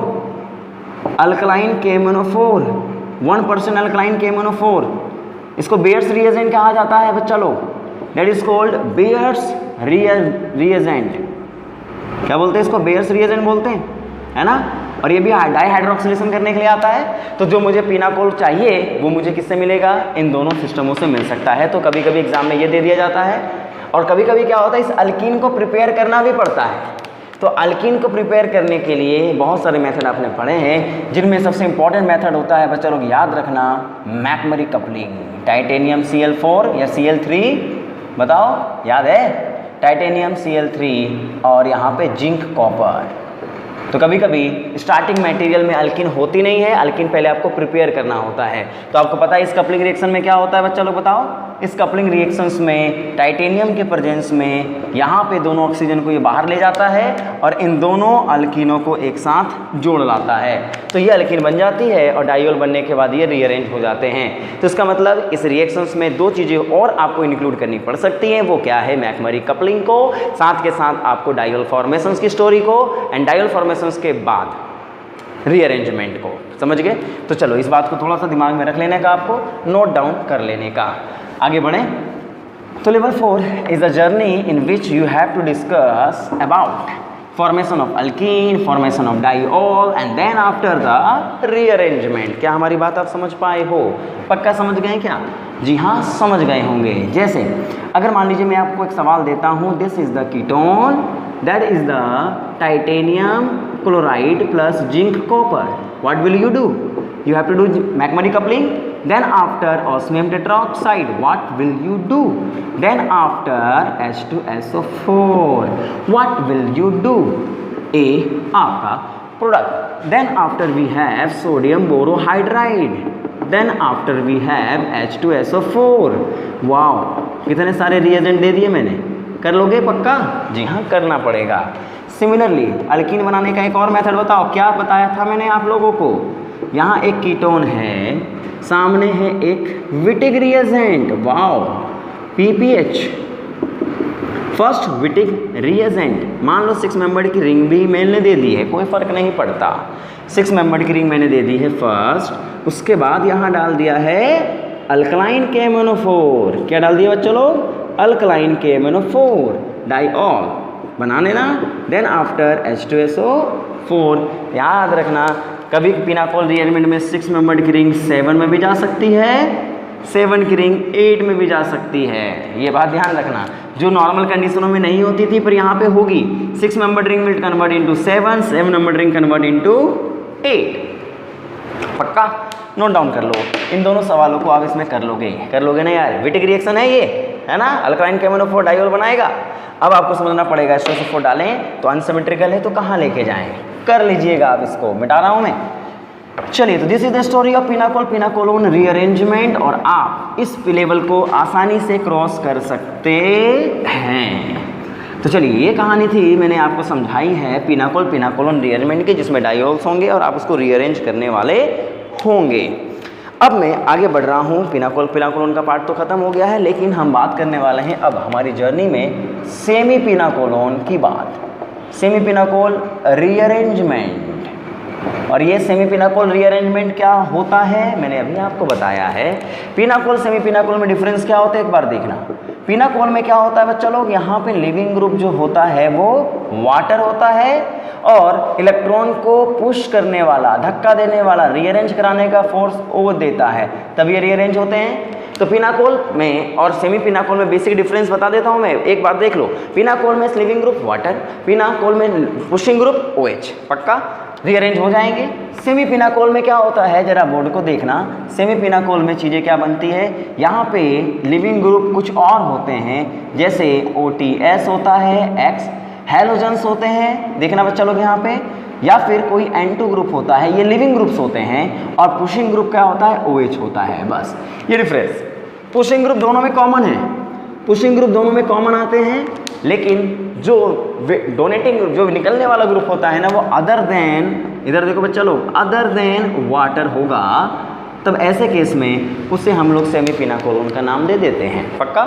alkaline KMnO4, 1% alkaline KMnO4। इसको बेयर्स रिएजेंट कहा जाता है बच्चा लोग, that is called bears reagent. क्या बोलते हैं इसको? बेयर्स रिएजेंट बोलते हैं, है ना? और ये भी डाइहाइड्रोक्सिलेशन करने के लिए आता है। तो जो मुझे पिनाकोल चाहिए वो मुझे किससे मिलेगा? इन दोनों सिस्टमों से मिल सकता है। तो कभी कभी एग्जाम में ये दे दिया जाता है, और कभी कभी क्या होता है, इस अल्कीन को प्रिपेयर करना भी पड़ता है। तो अल्कीन को प्रिपेयर करने के लिए बहुत सारे मेथड आपने पढ़े हैं, जिनमें सबसे इंपॉर्टेंट मेथड होता है बच्चा लोग याद रखना, मैकमरी कपलिंग। टाइटेनियम Cl4 या Cl3, बताओ, याद है? टाइटेनियम Cl3 और यहाँ पे जिंक कॉपर। तो कभी कभी स्टार्टिंग मटेरियल में अल्कीन होती नहीं है, अल्कीन पहले आपको प्रिपेयर करना होता है। तो आपको पता है इस कपलिंग रिएक्शन में क्या होता है बच्चा लोग, बताओ? इस कपलिंग रिएक्शंस में टाइटेनियम के प्रेजेंस में यहाँ पे दोनों ऑक्सीजन को ये बाहर ले जाता है और इन दोनों अल्कीनों को एक साथ जोड़ लाता है। तो ये अल्कीन बन जाती है, और डाइयोल बनने के बाद ये रीअरेंज हो जाते हैं। तो इसका मतलब इस रिएक्शंस में दो चीज़ें और आपको इंक्लूड करनी पड़ सकती हैं। वो क्या है? मैकमरी कपलिंग को, साथ के साथ आपको डाइयोल फॉर्मेशंस की स्टोरी को, एंड डाइयोल फॉर्मेशंस के बाद रीअरेंजमेंट को। समझ गए? तो चलो इस बात को थोड़ा सा दिमाग में रख लेने का, आपको नोट डाउन कर लेने का। आगे बढ़ें। तो level 4 is a journey in which you have to discuss about formation of alkene, formation of diol, and then after the rearrangement. क्या हमारी बात आप समझ पाए हो? पक्का समझ गए क्या? जी हाँ, समझ गए होंगे। जैसे अगर मान लीजिए मैं आपको एक सवाल देता हूँ, this is the ketone, that is the titanium chloride plus zinc copper, what will you do? You have to do McMurray coupling. Then after osmium tetroxide, what will you do? Then after H2SO4, what will you do? A आपका product. Then after we have sodium borohydride. Then after we have H2SO4. Wow, कितने सारे reagent दे दिए मैंने। कर लोगे पक्का? जी हाँ, करना पड़ेगा। सिमिलरली अल्कीन बनाने का एक और मेथड बताओ। क्या बताया था मैंने आप लोगों को? यहाँ एक कीटोन है, सामने है एक Wittig reagent, wow, PPH, first Wittig reagent. मान लो 6 मेंबर्ड की रिंग भी मैंने दे दी है, कोई फर्क नहीं पड़ता। 6 मेंबर्ड की रिंग मैंने दे दी है फर्स्ट, उसके बाद यहाँ डाल दिया है अल्कलाइन KMnO4। क्या डाल दिया बच्चों लोग? अल्कलाइन KMnO4 डाइऑल बना लेना। Then after H2SO4। याद रखना, कभी पिनाकोल रिएरेंजमेंट में 6 मेंबर्ड की रिंग 7 में भी जा सकती है, 7 की रिंग 8 में भी जा सकती है। ये बात ध्यान रखना, जो नॉर्मल कंडीशनों में नहीं होती थी पर यहाँ पे होगी। 6 membered ring will convert into 7, 7 membered ring convert into 8। पक्का? नोट डाउन कर लो, इन दोनों सवालों को आप इसमें कर लोगे ना यार। विटिक रिएक्शन है ये, है ना, अल्काइन KMnO4 डाइऑल बनाएगा। अब आपको समझना पड़ेगा SO4 डालें तो अनसिमेट्रिकल है तो कहाँ लेके जाएं, कर लीजिएगा आप, इसको मिटा रहा हूँ मैं। चलिए, तो this is the story of pinacol pinacolone rearrangement, और आप इस लेवल को आसानी से क्रॉस कर सकते हैं। तो चलिए, ये कहानी थी, मैंने आपको समझाई है पिनाकोल पिनाकोलोन रीअरेंजमेंट की, जिसमें डाइऑल्स होंगे और आप उसको रीअरेंज करने वाले होंगे। अब मैं आगे बढ़ रहा हूँ, पिनाकोल पिनाकोलोन का पार्ट तो खत्म हो गया है, लेकिन हम बात करने वाले हैं अब हमारी जर्नी में सेमी पिनाकोलोन की बात, सेमी पिनाकोल रीअरेंजमेंट। और ये सेमी पिनाकोल रीअरेंजमेंट क्या होता है मैंने अभी आपको बताया है। पिनाकोल सेमी पिनाकोल में डिफरेंस क्या होता है एक बार देखना। पिनाकोल में क्या होता है बच्चा लोग, यहाँ पे लिविंग ग्रुप जो होता है वो वाटर होता है, और इलेक्ट्रॉन को पुश करने वाला, धक्का देने वाला, रीअरेंज कराने का फोर्स वो देता है, तब ये रीअरेंज होते हैं। तो पिनाकोल में और सेमी पिनाकोल में बेसिक डिफरेंस बता देता हूँ मैं, एक बार देख लो। पिनाकोल में लिविंग ग्रुप वाटर, पिनाकोल में पुशिंग ग्रुप OH, पक्का रीअरेंज हो जाएंगे। सेमी पिनाकोल में क्या होता है, जरा बोर्ड को देखना, सेमी पिनाकोल में चीज़ें क्या बनती है, यहाँ पे लिविंग ग्रुप कुछ और होते हैं, जैसे OTS होता है, X हैलोजेंस होते हैं, देखना बच्चा लोग यहाँ पे, या फिर कोई N2 ग्रुप होता है, ये लिविंग ग्रुप्स होते हैं, और पुशिंग ग्रुप क्या होता है, OH होता है। बस ये डिफरेंस, पुशिंग ग्रुप दोनों में कॉमन है, पुशिंग ग्रुप दोनों में कॉमन आते हैं, लेकिन जो डोनेटिंग जो निकलने वाला ग्रुप होता है ना, वो अदर देन, इधर देखो बच्चा लोग, अदर देन वाटर होगा, तब ऐसे केस में उसे हम लोग सेमी पिनाकोलोन का नाम दे देते हैं, पक्का।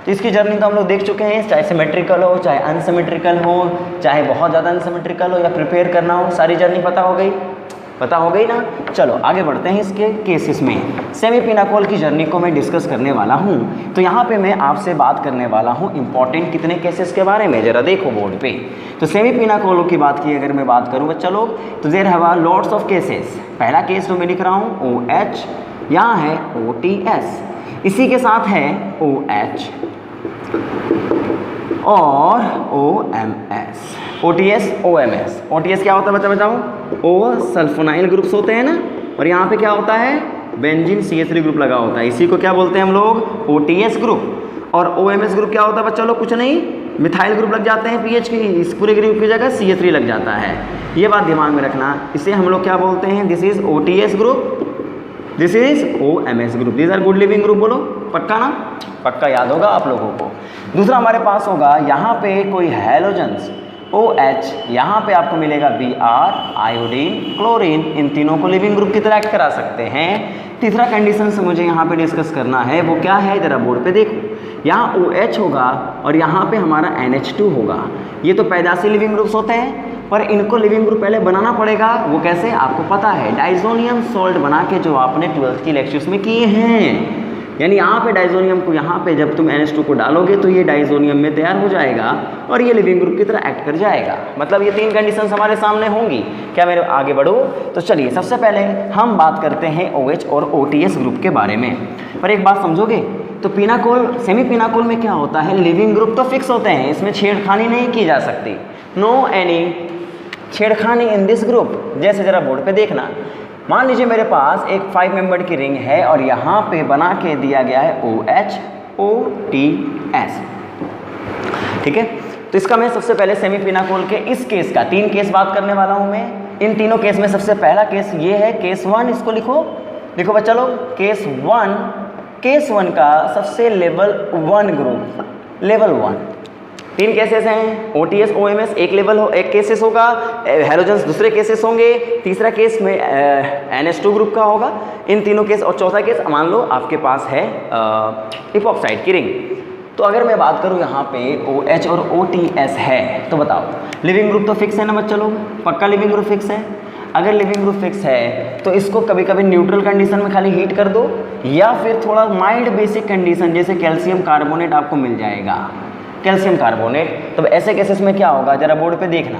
तो इसकी जर्नी तो हम लोग देख चुके हैं, चाहे सिमेट्रिकल हो, चाहे अनसिमेट्रिकल हो, चाहे बहुत ज़्यादा अनसिमेट्रिकल हो, या प्रिपेयर करना हो, सारी जर्नी पता हो गई ना। चलो आगे बढ़ते हैं इसके केसेस में। सेमी पिनाकोल की जर्नी को मैं डिस्कस करने वाला हूँ, तो यहाँ पे मैं आपसे बात करने वाला हूँ इंपॉर्टेंट कितने केसेस के बारे में, जरा देखो बोर्ड पे। तो सेमी पिनाकोल की बात की अगर मैं बात करूँ बच्चा लोग, तो there have lots of cases. पहला केस जो मैं लिख रहा हूँ OH, यहाँ है OTS, इसी के साथ है OH और OMS, OTS OMS। OTS क्या होता है बच्चा बताओ, O सल्फोनाइल ग्रुप्स होते हैं ना, और यहाँ पे क्या होता है, बेंजीन CH3 ग्रुप लगा होता है, इसी को क्या बोलते हैं हम लोग, OTS ग्रुप। और OMS ग्रुप क्या होता है बच्चा लोग, कुछ नहीं, मिथाइल ग्रुप लग जाते हैं PH की, इस पूरे ग्रुप की जगह CH3 लग जाता है, ये बात दिमाग में रखना। इसे हम लोग क्या बोलते हैं, this is OTS group, this is OMS group, this are good leaving group, बोलो पक्का ना, पक्का याद होगा आप लोगों को। दूसरा हमारे पास होगा यहाँ पे कोई हैलोजेंस OH, यहाँ पे आपको मिलेगा Br, आयोडीन, क्लोरीन, इन तीनों को लिविंग ग्रुप की तरह एक्ट करा सकते हैं। तीसरा कंडीशन से मुझे यहाँ पे डिस्कस करना है, वो क्या है, जरा बोर्ड पे देखो, यहाँ OH होगा और यहाँ पे हमारा NH2 होगा। ये तो पैदाशी लिविंग ग्रुप्स होते हैं, पर इनको लिविंग ग्रुप पहले बनाना पड़ेगा। वो कैसे, आपको पता है, डाइजोनियम सॉल्ट बना के, जो आपने 12th की लेक्चर्स में किए हैं। यानी यहाँ पे डाइजोनियम को, यहाँ पे जब तुम NH2 को डालोगे तो ये डाइजोनियम में तैयार हो जाएगा और ये लिविंग ग्रुप की तरह एक्ट कर जाएगा। मतलब ये तीन कंडीशंस हमारे सामने होंगी। क्या मेरे आगे बढ़ो, तो चलिए सबसे पहले हम बात करते हैं OH और OTS ग्रुप के बारे में। पर एक बात समझोगे, तो पिनाकोल सेमी पिनाकोल में क्या होता है, लिविंग ग्रुप तो फिक्स होते हैं, इसमें छेड़खानी नहीं की जा सकती, नो एनी छेड़खानी इन दिस ग्रुप। जैसे जरा बोर्ड पे देखना, मान लीजिए मेरे पास एक 5 मेंबर की रिंग है और यहाँ पे बना के दिया गया है OH OTS, ठीक है। तो इसका मैं सबसे पहले सेमी पिनाकोल के इस केस का, 3 केस बात करने वाला हूँ मैं। इन तीनों केस में सबसे पहला केस ये है, केस 1, इसको लिखो बच्चा लोग, केस 1 का सबसे लेवल 1 ग्रुप, लेवल 1। 3 केसेस हैं, OTS OMS एक केसेस होगा, हैलोजेंस दूसरे केसेस होंगे, तीसरा केस में NH2 ग्रुप का होगा। इन तीनों केस, और चौथा केस मान लो आपके पास है इपॉक्साइड की रिंग। तो अगर मैं बात करूँ यहाँ पे OH और OTS है, तो बताओ लिविंग ग्रुप तो फिक्स है ना बच्चा लोग, पक्का लिविंग ग्रुप फिक्स है। अगर लिविंग ग्रुप फिक्स है तो इसको कभी कभी न्यूट्रल कंडीशन में खाली हीट कर दो, या फिर थोड़ा माइल्ड बेसिक कंडीशन जैसे कैल्शियम कार्बोनेट आपको मिल जाएगा, कैल्शियम कार्बोनेट। तब ऐसे केसेस में क्या होगा, जरा बोर्ड पे देखना,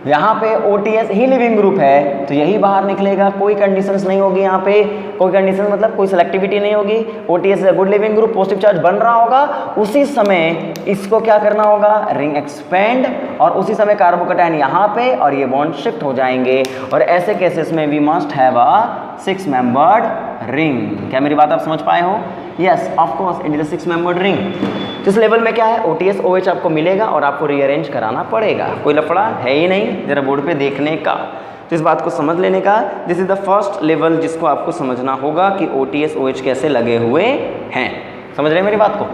यहाँ पे OTS ही लिविंग ग्रुप है तो यही बाहर निकलेगा, कोई कंडीशंस नहीं होगी यहाँ पे, कोई कंडीशन मतलब कोई सेलेक्टिविटी नहीं होगी। OTS है good leaving group, positive charge बन रहा होगा, उसी समय इसको क्या करना होगा, रिंग एक्सपेंड, और उसी समय कार्बोकैटायन यहाँ पे और ये बॉन्ड शिफ्ट हो जाएंगे। और ऐसे केसेस में we must have a 6 membered ring. क्या मेरी बात आप समझ पाए हो? Yes of course it is a 6 membered ring. जिस लेवल में क्या है, OTS OH आपको मिलेगा और आपको रीअरेंज कराना पड़ेगा, कोई लफड़ा है ही नहीं जरा बोर्ड पे देखने का, तो इस बात को समझ लेने का। This is the first level जिसको आपको समझना होगा कि OTS OH कैसे लगे हुए हैं। समझ रहे हैं मेरी बात को?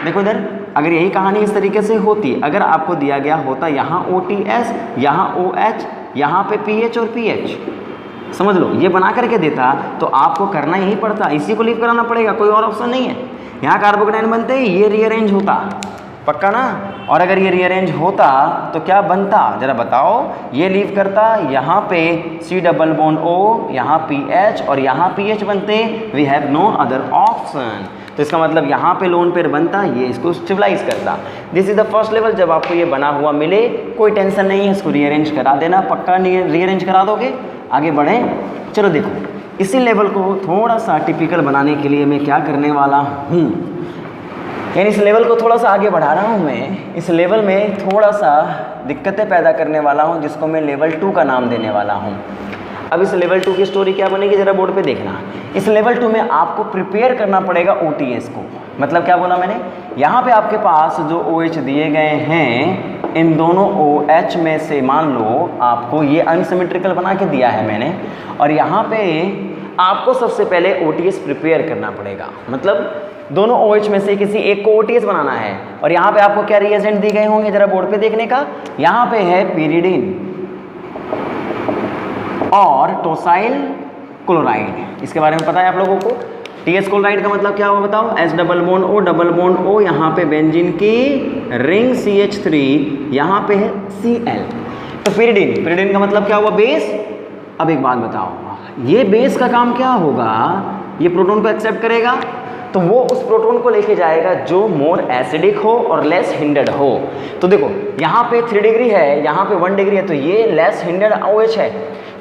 देखो इधर अगर यही कहानी इस तरीके से होती, अगर आपको दिया गया होता यहाँ OTS, यहाँ OH, यहाँ पे PH और PH, समझ लो ये बना करके देता तो आपको करना यही पड़ता, इसी को लीव कराना पड़ेगा, कोई और ऑप्शन नहीं है। यहाँ कार्बोकैटायन बनते ये रीअरेंज होता, पक्का ना? और अगर ये रीअरेंज होता तो क्या बनता जरा बताओ, ये लीव करता, यहाँ पे C डबल बॉन्ड O, यहाँ PH और यहाँ PH बनते, we have no other option. तो इसका मतलब यहाँ पे लोन पेयर बनता, ये इसको स्टेबलाइज करता। This is the first level. जब आपको ये बना हुआ मिले कोई टेंशन नहीं है, इसको रीअरेंज करा देना, पक्का रीअरेंज करा दोगे। आगे बढ़ें, चलो देखो इसी लेवल को थोड़ा सा टिपिकल बनाने के लिए मैं क्या करने वाला हूँ, यानी इस लेवल को थोड़ा सा आगे बढ़ा रहा हूँ मैं, इस लेवल में थोड़ा सा दिक्कतें पैदा करने वाला हूँ जिसको मैं लेवल 2 का नाम देने वाला हूँ। अब इस लेवल 2 की स्टोरी क्या बनेगी जरा बोर्ड पे देखना। इस लेवल 2 में आपको प्रिपेयर करना पड़ेगा OTS को। मतलब क्या बोला मैंने, यहाँ पे आपके पास जो OH दिए गए हैं, इन दोनों OH में से मान लो आपको ये अनसिमेट्रिकल बना के दिया है मैंने, और यहाँ पे आपको सबसे पहले OTS प्रिपेयर करना पड़ेगा। मतलब दोनों OH में से किसी एक को OTS बनाना है। और यहाँ पे आपको क्या रिएजेंट दी गए होंगे जरा बोर्ड पे देखने का, यहाँ पे है pyridine और टोसाइल क्लोराइड। इसके बारे में पता है आप लोगों को? TS क्लोराइड का मतलब क्या हुआ बताओ, H double bond O double bond O, यहाँ पे बेंजीन की रिंग CH3, यहाँ पे है Cl। तो pyridine का मतलब क्या हुआ, बेस। अब एक बात बताओ, ये बेस का काम क्या होगा, ये प्रोटॉन को एक्सेप्ट करेगा तो वो उस प्रोटॉन को लेके जाएगा जो मोर एसिडिक हो और लेस हिंडर्ड हो। तो देखो यहाँ पे 3 डिग्री है, यहाँ पे 1 डिग्री है, तो ये लेस हिंडर्ड OH है,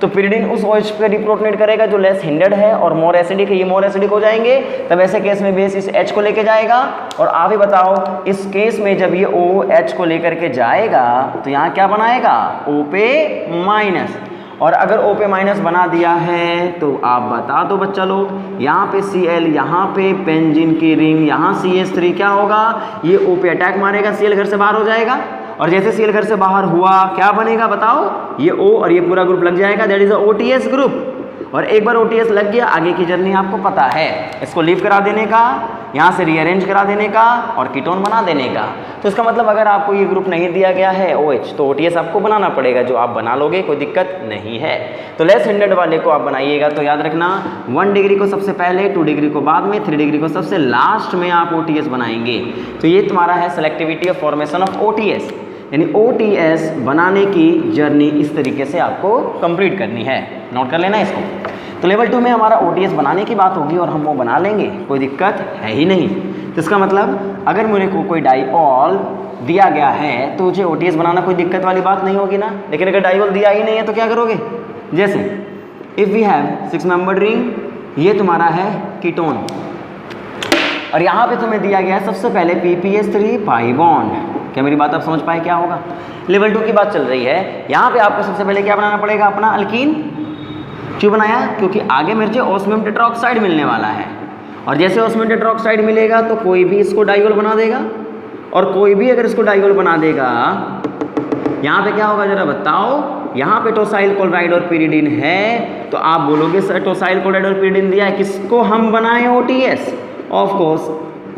तो pyridine उस OH पे रिप्रोटोनेट करेगा जो लेस हिंडर्ड है और मोर एसिडिक है, ये मोर एसिडिक हो जाएंगे। तब ऐसे केस में बेस इस H को लेके जाएगा। और आप ही बताओ इस केस में जब ये OH को लेकर के जाएगा तो यहाँ क्या बनाएगा, O पे माइनस। और अगर O पे माइनस बना दिया है तो आप बता दो बच्चा लोग, यहाँ पे Cl, यहाँ पे बेंजीन की रिंग, यहाँ CH3 क्या होगा, ये O पे अटैक मारेगा, Cl घर से बाहर हो जाएगा। और जैसे Cl घर से बाहर हुआ क्या बनेगा बताओ, ये O और ये पूरा ग्रुप लग जाएगा, that is a OTS group. और एक बार OTS लग गया, आगे की जर्नी आपको पता है, इसको लीव करा देने का, यहाँ से रीअरेंज करा देने का और कीटोन बना देने का। तो इसका मतलब अगर आपको ये ग्रुप नहीं दिया गया है OH, तो OTS आपको बनाना पड़ेगा, जो आप बना लोगे, कोई दिक्कत नहीं है। तो लेस हिंडर्ड वाले को आप बनाइएगा। तो याद रखना 1 डिग्री को सबसे पहले, 2 डिग्री को बाद में, 3 डिग्री को सबसे लास्ट में आप OTS बनाएंगे। तो ये तुम्हारा है selectivity of formation of OTS, यानी OTS बनाने की जर्नी इस तरीके से आपको कंप्लीट करनी है। नोट कर लेना इसको। तो लेवल 2 में हमारा OTS बनाने की बात होगी और हम वो बना लेंगे, कोई दिक्कत है ही नहीं। तो इसका मतलब अगर मेरे को कोई डाइऑल दिया गया है तो मुझे OTS बनाना कोई दिक्कत वाली बात नहीं होगी ना। लेकिन अगर डाइऑल दिया ही नहीं है तो क्या करोगे, जैसे if we have 6 membered ring, ये तुम्हारा है कीटोन, और यहाँ पे तुम्हें दिया गया है सबसे पहले PPS3 पाई बॉन्ड। क्या मेरी बात आप समझ पाए क्या होगा? लेवल 2 की बात चल रही है। यहाँ पे आपको सबसे पहले क्या बनाना पड़ेगा, अपना अल्कीन। क्यों बनाया, क्योंकि आगे मेरे को ऑस्मियम टेट्राऑक्साइड मिलने वाला है, और जैसे ऑस्मियम टेट्राऑक्साइड मिलेगा तो कोई भी इसको डाइऑल बना देगा, और कोई भी अगर इसको डाइऑल बना देगा, यहाँ पे क्या होगा जरा बताओ, यहाँ पे टोसाइल क्लोराइड और pyridine है, तो आप बोलोगे सर टोसाइल क्लोराइड और pyridine दिया है, किसको हम बनाएं OTS, ऑफ कोर्स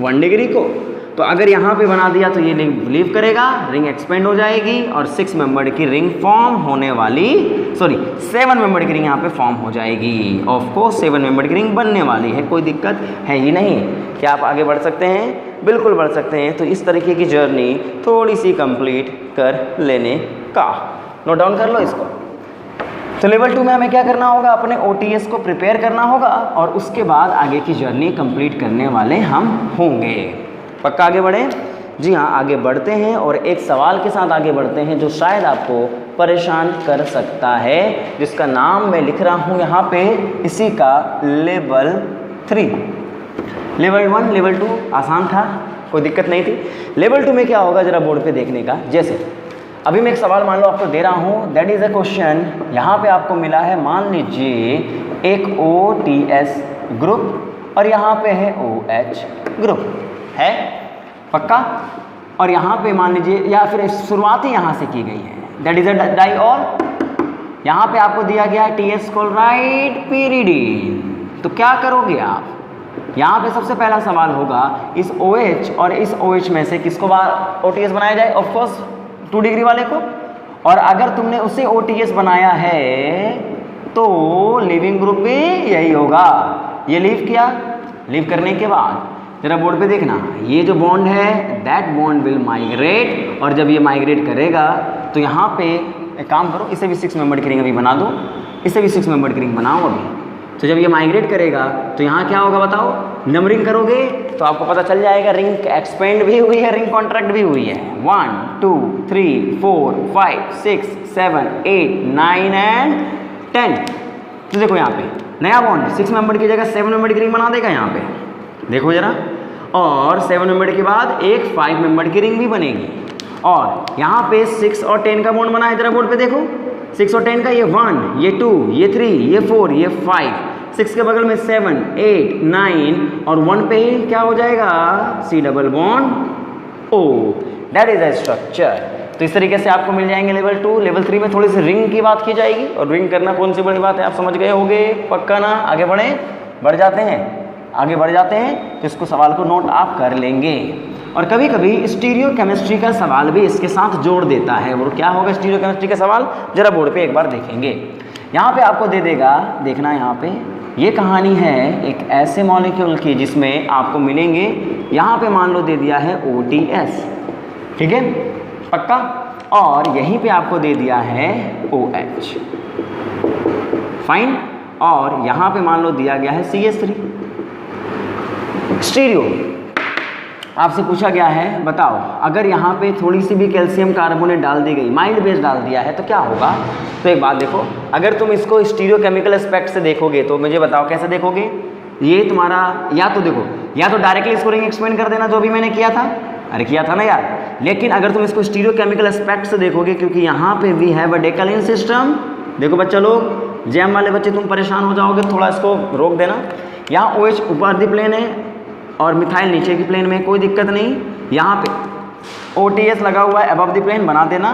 1 डिग्री को। तो अगर यहाँ पे बना दिया तो ये रिंग लीव करेगा, रिंग एक्सपेंड हो जाएगी और 6 मेंबर्ड की रिंग फॉर्म होने वाली, 7 मेंबर्ड की रिंग यहाँ पे फॉर्म हो जाएगी। ऑफ कोर्स 7 मेंबर्ड की रिंग बनने वाली है, कोई दिक्कत है ही नहीं। क्या आप आगे बढ़ सकते हैं? बिल्कुल बढ़ सकते हैं। तो इस तरीके की जर्नी थोड़ी सी कंप्लीट कर लेने का, नोट डाउन कर लो इसको। तो लेवल 2 में हमें क्या करना होगा, अपने OTS को प्रिपेयर करना होगा और उसके बाद आगे की जर्नी कंप्लीट करने वाले हम होंगे। पक्का आगे बढ़ें? जी हाँ, आगे बढ़ते हैं और एक सवाल के साथ आगे बढ़ते हैं जो शायद आपको परेशान कर सकता है, जिसका नाम मैं लिख रहा हूँ यहाँ पे, इसी का लेवल 3। लेवल 1 लेवल 2 आसान था, कोई दिक्कत नहीं थी। लेवल 2 में क्या होगा जरा बोर्ड पे देखने का। जैसे अभी मैं एक सवाल मान लो आपको दे रहा हूँ, दैट इज़ अ क्वेश्चन। यहाँ पे आपको मिला है, मान लीजिए एक OTS ग्रुप और यहाँ पे है OH ग्रुप है, पक्का। और यहाँ पे मान लीजिए, या फिर शुरुआत ही यहाँ से की गई है, दैट इज अ डाइऑल। यहाँ पे आपको दिया गया है TS क्लोराइड pyridine। तो क्या करोगे आप, यहाँ पे सबसे पहला सवाल होगा इस OH और इस OH में से किसको OTS बनाया जाए, ऑफ कोर्स 2 डिग्री वाले को। और अगर तुमने उसे OTS बनाया है तो लिविंग ग्रुप भी यही होगा। ये लीव किया, लीव करने के बाद जरा बोर्ड पे देखना, ये जो बॉन्ड है दैट बॉन्ड विल माइग्रेट, और जब ये माइग्रेट करेगा तो यहाँ पे एक काम करो, इसे भी 6 मेंबर्ड रिंग अभी बना दो, इसे भी 6 मेंबर्ड रिंग बनाओ अभी। तो जब ये माइग्रेट करेगा तो यहाँ क्या होगा बताओ, नंबरिंग करोगे तो आपको पता चल जाएगा रिंग एक्सपेंड भी हुई है, रिंग कॉन्ट्रैक्ट भी हुई है। 1 2 3 4 5 6 7 8 9 एंड 10। तो देखो यहाँ पे नया बॉन्ड 6 मेंबर्ड की जगह 7 मेंबर्ड की रिंग बना देगा यहाँ पे, देखो जरा। और 7 मेंबर्ड के बाद एक 5 मेंबर्ड की रिंग भी बनेगी। और यहाँ पे 6 और 10 का बॉन्ड बना है, जरा बोर्ड पे देखो, 6 और 10 का, ये 1 ये 2 ये 3 ये 4 ये 5, 6 के बगल में 7 8 9 और 1 पे ही क्या हो जाएगा, C double bond O। That is a structure. तो इस तरीके से आपको मिल जाएंगे लेवल 2। लेवल 3 में थोड़ी सी रिंग की बात की जाएगी, और रिंग करना कौन सी बड़ी बात है, आप समझ गए होंगे, पक्का ना। आगे बढ़ जाते हैं तो इसको सवाल को नोट आप कर लेंगे। और कभी कभी स्टीरियो केमिस्ट्री का सवाल भी इसके साथ जोड़ देता है। और क्या होगा स्टीरियो केमिस्ट्री का सवाल, जरा बोर्ड पे एक बार देखेंगे। यहाँ पे आपको दे देगा, देखना यहाँ पे, ये कहानी है एक ऐसे मॉलिक्यूल की जिसमें आपको मिलेंगे, यहाँ पे मान लो दे दिया है OTS, ठीक है, पक्का। और यहीं पे आपको दे दिया है OH, फाइन। और यहाँ पे मान लो दिया गया है CH3। स्टीरियो आपसे पूछा गया है, बताओ अगर यहाँ पे थोड़ी सी भी कैल्शियम कार्बोनेट डाल दी गई, माइल्ड बेस डाल दिया है, तो क्या होगा। तो एक बात देखो, अगर तुम इसको स्टीरियो केमिकल एस्पेक्ट से देखोगे तो मुझे बताओ कैसे देखोगे। ये तुम्हारा, या तो देखो, या तो डायरेक्टली इसको रिंग एक्सपेंड कर देना जो भी मैंने किया था, अरे किया था ना यार। लेकिन अगर तुम इसको स्टीरियो केमिकल एस्पेक्ट से देखोगे, क्योंकि यहाँ पे वी हैव अ डेकालीन सिस्टम। देखो बच्चा लोग, जैम वाले बच्चे तुम परेशान हो जाओगे, थोड़ा इसको रोक देना। यहाँ OH ऊपर दी प्लेन है और मिथाइल नीचे की प्लेन में, कोई दिक्कत नहीं। यहाँ पे OTS लगा हुआ है अबव द प्लेन, बना देना।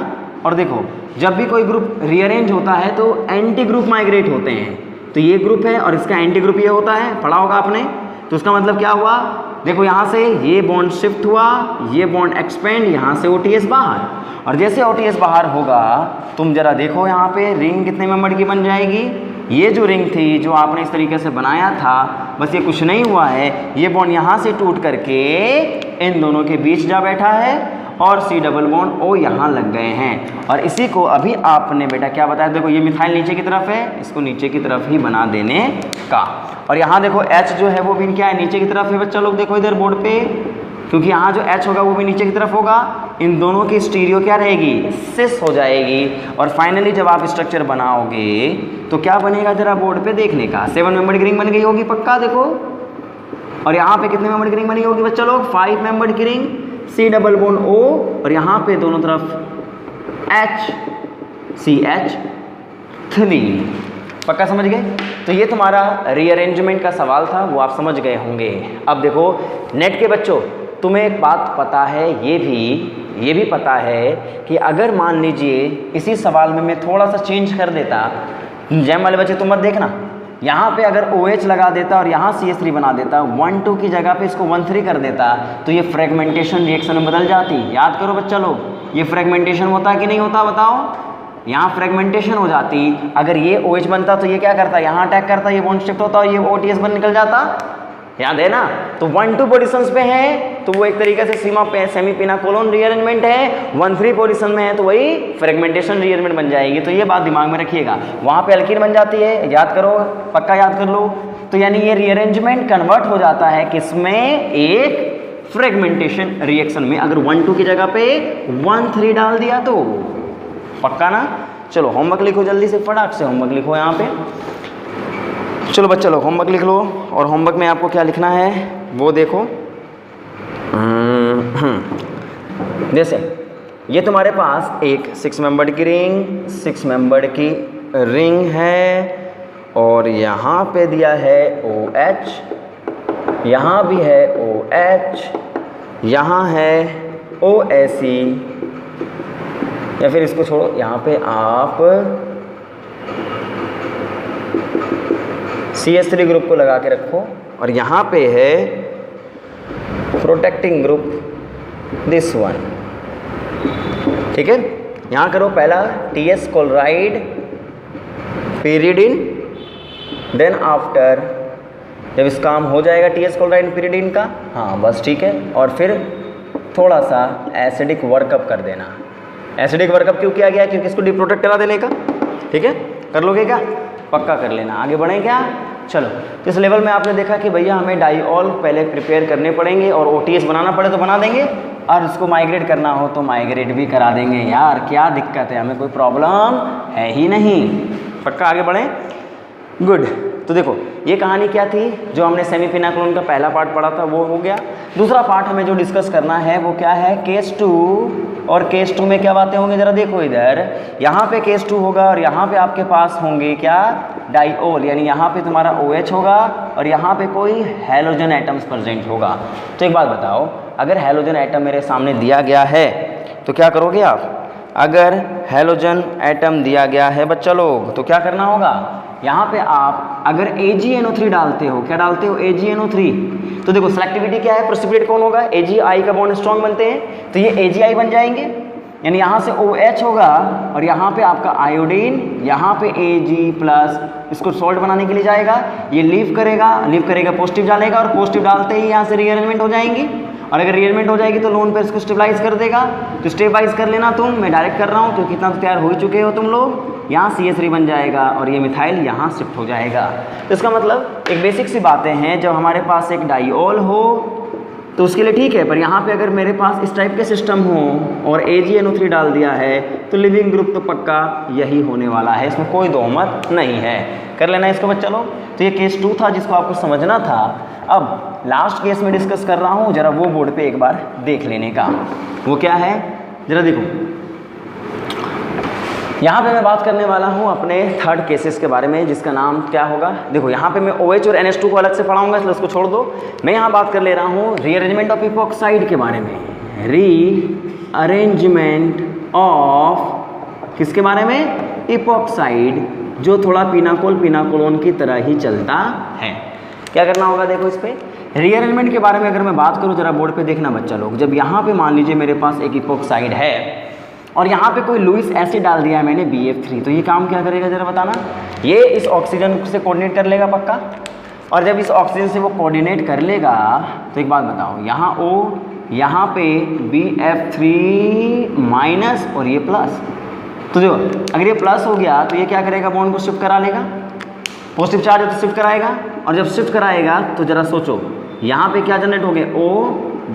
और देखो जब भी कोई ग्रुप रीअरेंज होता है तो एंटी ग्रुप माइग्रेट होते हैं। तो ये ग्रुप है और इसका एंटी ग्रुप ये होता है, पढ़ा होगा आपने। तो उसका मतलब क्या हुआ, देखो यहाँ से ये बॉन्ड शिफ्ट हुआ, ये बॉन्ड एक्सपेंड, यहाँ से OTS बाहर। और जैसे OTS बाहर होगा, तुम जरा देखो यहाँ पे रिंग कितने मेंबर की बन जाएगी। ये जो रिंग थी जो आपने इस तरीके से बनाया था, बस ये कुछ नहीं हुआ है, ये बॉन्ड यहाँ से टूट करके इन दोनों के बीच जा बैठा है और C डबल बॉन्ड O यहाँ लग गए हैं। और इसी को अभी आपने बेटा क्या बताया, देखो ये मिथाइल नीचे की तरफ है, इसको नीचे की तरफ ही बना देने का। और यहाँ देखो H जो है वो भी क्या है, नीचे की तरफ है। बच्चा लोग देखो इधर बोर्ड पे, क्योंकि यहाँ जो H होगा वो भी नीचे की तरफ होगा। इन दोनों की स्टीरियो क्या रहेगी, सिस हो जाएगी। और फाइनली जब आप स्ट्रक्चर बनाओगे तो क्या बनेगा, जरा बोर्ड पे देखने का। 7 मेंबर्ड की रिंग बन गई होगी पक्का, देखो। और यहाँ पे कितने मेंबर्ड की रिंग बनी होगी बच्चा लोग, 5 मेंबर्ड की ring, C double bond O, और यहाँ पे दोनों तरफ HCH3, पक्का समझ गए। तो ये तुम्हारा रीअरेंजमेंट का सवाल था, वो आप समझ गए होंगे। अब देखो नेट के बच्चों, तुम्हें एक बात पता है, ये भी पता है कि अगर मान लीजिए इसी सवाल में मैं थोड़ा सा चेंज कर देता, जैम वाले बच्चे तुम मत देखना, यहाँ पे अगर OH लगा देता और यहाँ CH3 बना देता, 1-2 की जगह पे इसको 1-3 कर देता, तो ये फ्रेगमेंटेशन रिएक्शन में बदल जाती। याद करो बच्चा लोग, ये फ्रेगमेंटेशन होता कि नहीं होता बताओ। यहाँ फ्रेगमेंटेशन हो जाती। अगर ये OH बनता तो ये क्या करता, यहाँ अटैक करता, ये बॉन्ड शिफ्ट होता और ये OTS बन निकल जाता। याद है ना। तो 1-2 पोजिशंस पे है तो वो एक तरीके से सीमा पे सेमी पिनाकोलोन रीअरेंजमेंट है। 1-3 पोजिशन में है तो वही फ्रेगमेंटेशन रीअरेंजमेंट बन जाएगी। तो ये बात दिमाग में रखिएगा। वहाँ पे अल्कीन बन जाती है, याद करो, पक्का याद कर लो। तो यानी ये रीअरेंजमेंट कन्वर्ट हो जाता है किसमें, एक फ्रेगमेंटेशन रिएक्शन में। अगर 1-2 की जगह पे 1-3 डाल दिया तो पक्का ना? चलो होमवर्क लिखो जल्दी से, फटाक से होमवर्क लिखो यहाँ पे। चलो बच्चा लोग होमवर्क लिख लो, और होमवर्क में आपको क्या लिखना है वो देखो। जैसे ये तुम्हारे पास एक 6 मेंबर्ड की रिंग, 6 मेंबर्ड की रिंग है, और यहाँ पे दिया है OH, यहाँ भी है OH, यहाँ है OSE, या फिर इसको छोड़ो, यहाँ पे आप CH3 ग्रुप को लगा के रखो, और यहाँ पे है प्रोटेक्टिंग ग्रुप, दिस वन। ठीक है, यहाँ करो पहला TS chloride pyridine, then after जब इस काम हो जाएगा TS क्लोराइड pyridine का, हाँ बस ठीक है, और फिर थोड़ा सा एसिडिक वर्कअप कर देना। एसिडिक वर्कअप क्यों किया गया? क्योंकि इसको डिप्रोटेक्ट करा देने का। ठीक है, कर लोगे क्या? पक्का कर लेना। आगे बढ़ें क्या? चलो, इस लेवल में आपने देखा कि भैया हमें डाइऑल पहले प्रिपेयर करने पड़ेंगे, और OTS बनाना पड़े तो बना देंगे, और उसको माइग्रेट करना हो तो माइग्रेट भी करा देंगे। यार क्या दिक्कत है, हमें कोई प्रॉब्लम है ही नहीं। पक्का आगे बढ़ें? गुड। तो देखो ये कहानी क्या थी, जो हमने सेमीफिनाक्लोन का पहला पार्ट पढ़ा था वो हो गया। दूसरा पार्ट हमें जो डिस्कस करना है वो क्या है, केस 2। और केस 2 में क्या बातें होंगी, जरा देखो इधर। यहाँ पे केस 2 होगा, और यहाँ पे आपके पास होंगे क्या, डाइऑल, यानी यहाँ पे तुम्हारा OH होगा, और यहाँ पे कोई हैलोजन एटम्स प्रेजेंट होगा। तो एक बात बताओ, अगर हैलोजन एटम मेरे सामने दिया गया है तो क्या करोगे आप? अगर हैलोजन एटम दिया गया है बच्चा लोग, तो क्या करना होगा? यहाँ पे आप अगर AgNO3 डालते हो, क्या डालते हो? AgNO3। तो देखो सिलेक्टिविटी क्या है, प्रेसिपिटेट कौन होगा? AgI का बॉन्ड स्ट्रॉन्ग बनते हैं, तो ये AgI बन जाएंगे, यानी यहाँ से OH होगा, और यहाँ पे आपका आयोडीन, यहाँ पे Ag+, इसको सॉल्ट बनाने के लिए जाएगा, ये लीव करेगा पॉजिटिव डालेगा, और पॉजिटिव डालते ही यहाँ से रीअरेंजमेंट हो जाएंगी, और अगर रीअरेंजमेंट हो जाएगी तो लोन पर इसको स्टेबलाइज कर देगा। तो स्टेबलाइज कर लेना तुम, मैं डायरेक्ट कर रहा हूँ क्योंकि इतना तो तैयार हो ही चुके हो तुम लोग। यहाँ CH3 बन जाएगा, और ये मिथाइल यहाँ शिफ्ट हो जाएगा। तो इसका मतलब एक बेसिक सी बातें हैं, जब हमारे पास एक डाइऑल हो तो उसके लिए ठीक है, पर यहाँ पे अगर मेरे पास इस टाइप के सिस्टम हो और AgNO3 डाल दिया है तो लिविंग ग्रुप तो पक्का यही होने वाला है, इसमें कोई दो मत नहीं है। कर लेना इसको बच्चा लोग। तो ये केस 2 था जिसको आपको समझना था। अब लास्ट केस में डिस्कस कर रहा हूँ, जरा वो बोर्ड पे एक बार देख लेने का। वो क्या है जरा देखो, यहाँ पे मैं बात करने वाला हूँ अपने थर्ड केसेस के बारे में, जिसका नाम क्या होगा। देखो यहाँ पे मैं OH और NH2 को अलग से पढ़ाऊंगा, इसलिए उसको छोड़ दो। मैं यहाँ बात कर ले रहा हूँ रीअरेंजमेंट ऑफ इपॉक्साइड के बारे में। रीअरेंजमेंट ऑफ किसके बारे में? इपॉक्साइड, जो थोड़ा पिनाकोलोन की तरह ही चलता है। क्या करना होगा देखो इस पर रीअरेंजमेंट के बारे में अगर मैं बात करूँ, जरा बोर्ड पे देखना बच्चा लोग। जब यहाँ पे मान लीजिए मेरे पास एक इपॉक्साइड है और यहाँ पे कोई लुईस एसिड डाल दिया है मैंने BF3, तो ये काम क्या करेगा जरा बताना। ये इस ऑक्सीजन से कोऑर्डिनेट कर लेगा पक्का, और जब इस ऑक्सीजन से वो कोऑर्डिनेट कर लेगा तो एक बात बताओ, यहाँ O, यहाँ पे BF3 माइनस और ये प्लस। तो देखो अगर ये प्लस हो गया तो ये क्या करेगा, बॉन्ड को शिफ्ट करा लेगा। पॉजिटिव चार्ज है तो शिफ्ट कराएगा, और जब शिफ्ट कराएगा तो जरा सोचो यहाँ पे क्या जनरेट हो गया, O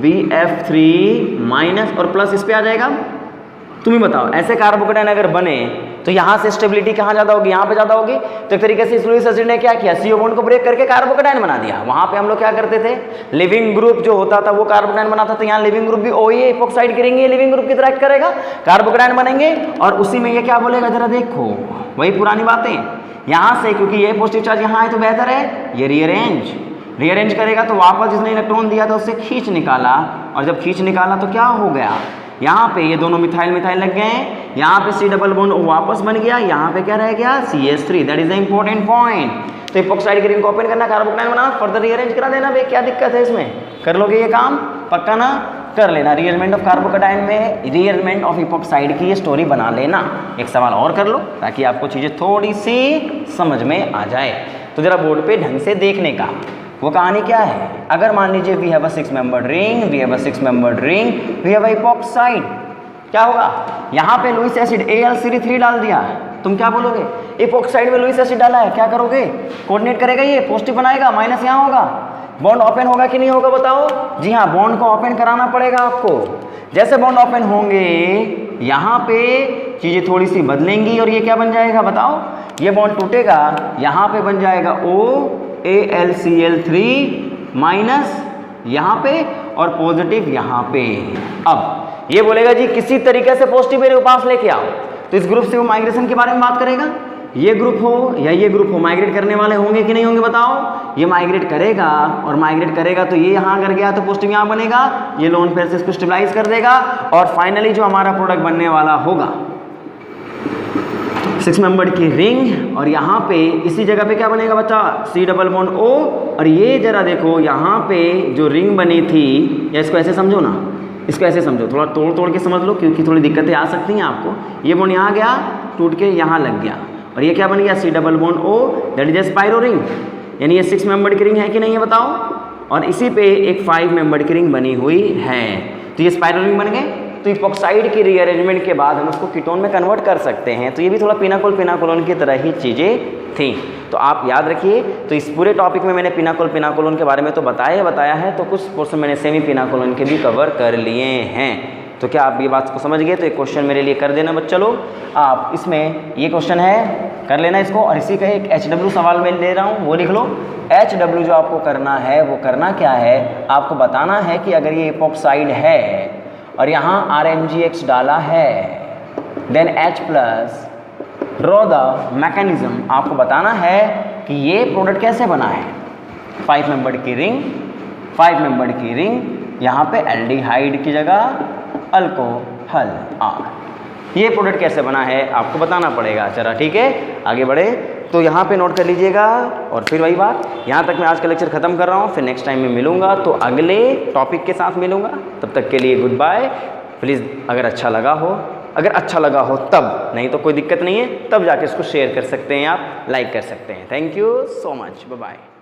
BF3 माइनस और प्लस इस पे आ जाएगा। तुम ही बताओ, ऐसे कार्बोकेटाइन अगर बने तो यहाँ से स्टेबिलिटी कहाँ ज़्यादा होगी, यहाँ पे ज़्यादा होगी। तो एक तरीके से इस लुईस एसिड ने क्या किया, CO बॉन्ड को ब्रेक करके कार्बोकेटाइन बना दिया। वहाँ पे हम लोग क्या करते थे, लिविंग ग्रुप जो होता था वो कार्बोकेटाइन बनाता था। यहाँ लिविंग ग्रुप भी OE इपॉक्साइड करेंगे, लिविंग ग्रुप की तरह एक्ट करेगा, कार्बोकेटाइन बनेंगे, और उसी में ये क्या बोलेगा जरा देखो, वही पुरानी बातें। यहाँ से क्योंकि ये पॉजिटिव चार्ज यहाँ है तो बेहतर है, ये रीअरेंज करेगा, तो वापस जिसने इलेक्ट्रॉन दिया था उससे खींच निकाला, और जब खींच निकाला तो क्या हो गया, यहाँ पे ये दोनों मिथाइल लग गए हैं, यहाँ पे C डबल बॉन्ड वापस बन गया, यहाँ पे क्या रह गया, CH3। That is the important point. तो इपॉक्साइड की रिंग को ओपन करना, कार्बोकेटाइन बनाना, फर्दर रीअरेंज करा देना। भाई क्या दिक्कत है इसमें, कर लोगे ये काम पक्का ना, कर लेना। रीअरेंजमेंट ऑफ कार्बोकेटाइन में रीअरेंजमेंट ऑफ इपॉक्साइड की ये स्टोरी बना लेना। एक सवाल और कर लो ताकि आपको चीज़ें थोड़ी सी समझ में आ जाए। तो जरा बोर्ड पे ढंग से देखने का, वो कहानी क्या है। अगर मान लीजिए we have a 6 membered ring, we have a 6 membered ring, we have a epoxide, क्या होगा, यहाँ पे लुईस एसिड AlCl3 डाल दिया, तुम क्या बोलोगे, इपॉक्साइड में लुईस एसिड डाला है, क्या करोगे, कोऑर्डिनेट करेगा, ये पॉजिटिव बनाएगा, माइनस यहाँ होगा, बॉन्ड ओपन होगा कि नहीं होगा बताओ। जी हाँ, बॉन्ड को ओपन कराना पड़ेगा आपको। जैसे बॉन्ड ओपन होंगे यहाँ पे चीज़ें थोड़ी सी बदलेंगी और ये क्या बन जाएगा बताओ, ये बॉन्ड टूटेगा, यहाँ पे बन जाएगा OAlCl3 माइनस यहाँ पे और पॉजिटिव यहाँ पे। अब ये बोलेगा जी किसी तरीके से पॉजिटिव मेरे पास लेके आओ, तो इस ग्रुप से वो माइग्रेशन के बारे में बात करेगा। ये ग्रुप हो या ये ग्रुप हो, माइग्रेट करने वाले होंगे कि नहीं होंगे बताओ। ये माइग्रेट करेगा और माइग्रेट करेगा तो ये यहाँ अगर गया तो पॉजिटिव यहाँ बनेगा, ये लोन पेयर से इसको स्टेबलाइज कर देगा और फाइनली जो हमारा प्रोडक्ट बनने वाला होगा 6 मेंबर की रिंग, और यहाँ पे इसी जगह पे क्या बनेगा बच्चा, C डबल बॉन्ड O। और ये जरा देखो यहाँ पे जो रिंग बनी थी, या इसको ऐसे समझो ना, इसको ऐसे समझो, थोड़ा तोड़ तोड़ के समझ लो क्योंकि थोड़ी दिक्कतें आ सकती हैं आपको। ये बॉन्ड यहाँ गया, टूट के यहाँ लग गया और ये क्या बन गया, C double bond O, that is a spiro ring. यानी ये 6 मेंबर की रिंग है कि नहीं है बताओ, और इसी पे एक 5 मेंबर की रिंग बनी हुई है, तो ये स्पाइरो रिंग बन गए। तो इपॉक्साइड की रीअरेंजमेंट के बाद हम उसको कीटोन में कन्वर्ट कर सकते हैं, तो ये भी थोड़ा पिनाकोल की तरह ही चीज़ें थी। तो आप याद रखिए, तो इस पूरे टॉपिक में मैंने पिनाकोल के बारे में तो बताया है, तो कुछ पोर्शन मैंने सेमी पिनाकोल के भी कवर कर लिए हैं। तो क्या आप ये बात को समझ गए? तो एक क्वेश्चन मेरे लिए कर देना बच्चा लोग, आप इसमें ये क्वेश्चन है कर लेना इसको, और इसी का एक HW सवाल मैं ले रहा हूँ, वो लिख लो। HW जो आपको करना है वो करना क्या है, आपको बताना है कि अगर ये इपॉक्साइड है और यहाँ RMgX डाला है, then H plus draw the mechanism. आपको बताना है कि ये प्रोडक्ट कैसे बना है। 5 मेंबर की रिंग, 5 मेंबर की रिंग, यहाँ पे एल्डिहाइड की जगह अल्कोहल R, ये प्रोडक्ट कैसे बना है आपको बताना पड़ेगा। चला ठीक है, आगे बढ़े। तो यहाँ पे नोट कर लीजिएगा, और फिर वही बात, यहाँ तक मैं आज का लेक्चर ख़त्म कर रहा हूँ, फिर नेक्स्ट टाइम में मिलूँगा तो अगले टॉपिक के साथ मिलूँगा। तब तक के लिए गुड बाय। प्लीज़ अगर अच्छा लगा हो तब, नहीं तो कोई दिक्कत नहीं है, तब जाके इसको शेयर कर सकते हैं, आप लाइक कर सकते हैं। Thank you so much, bye bye.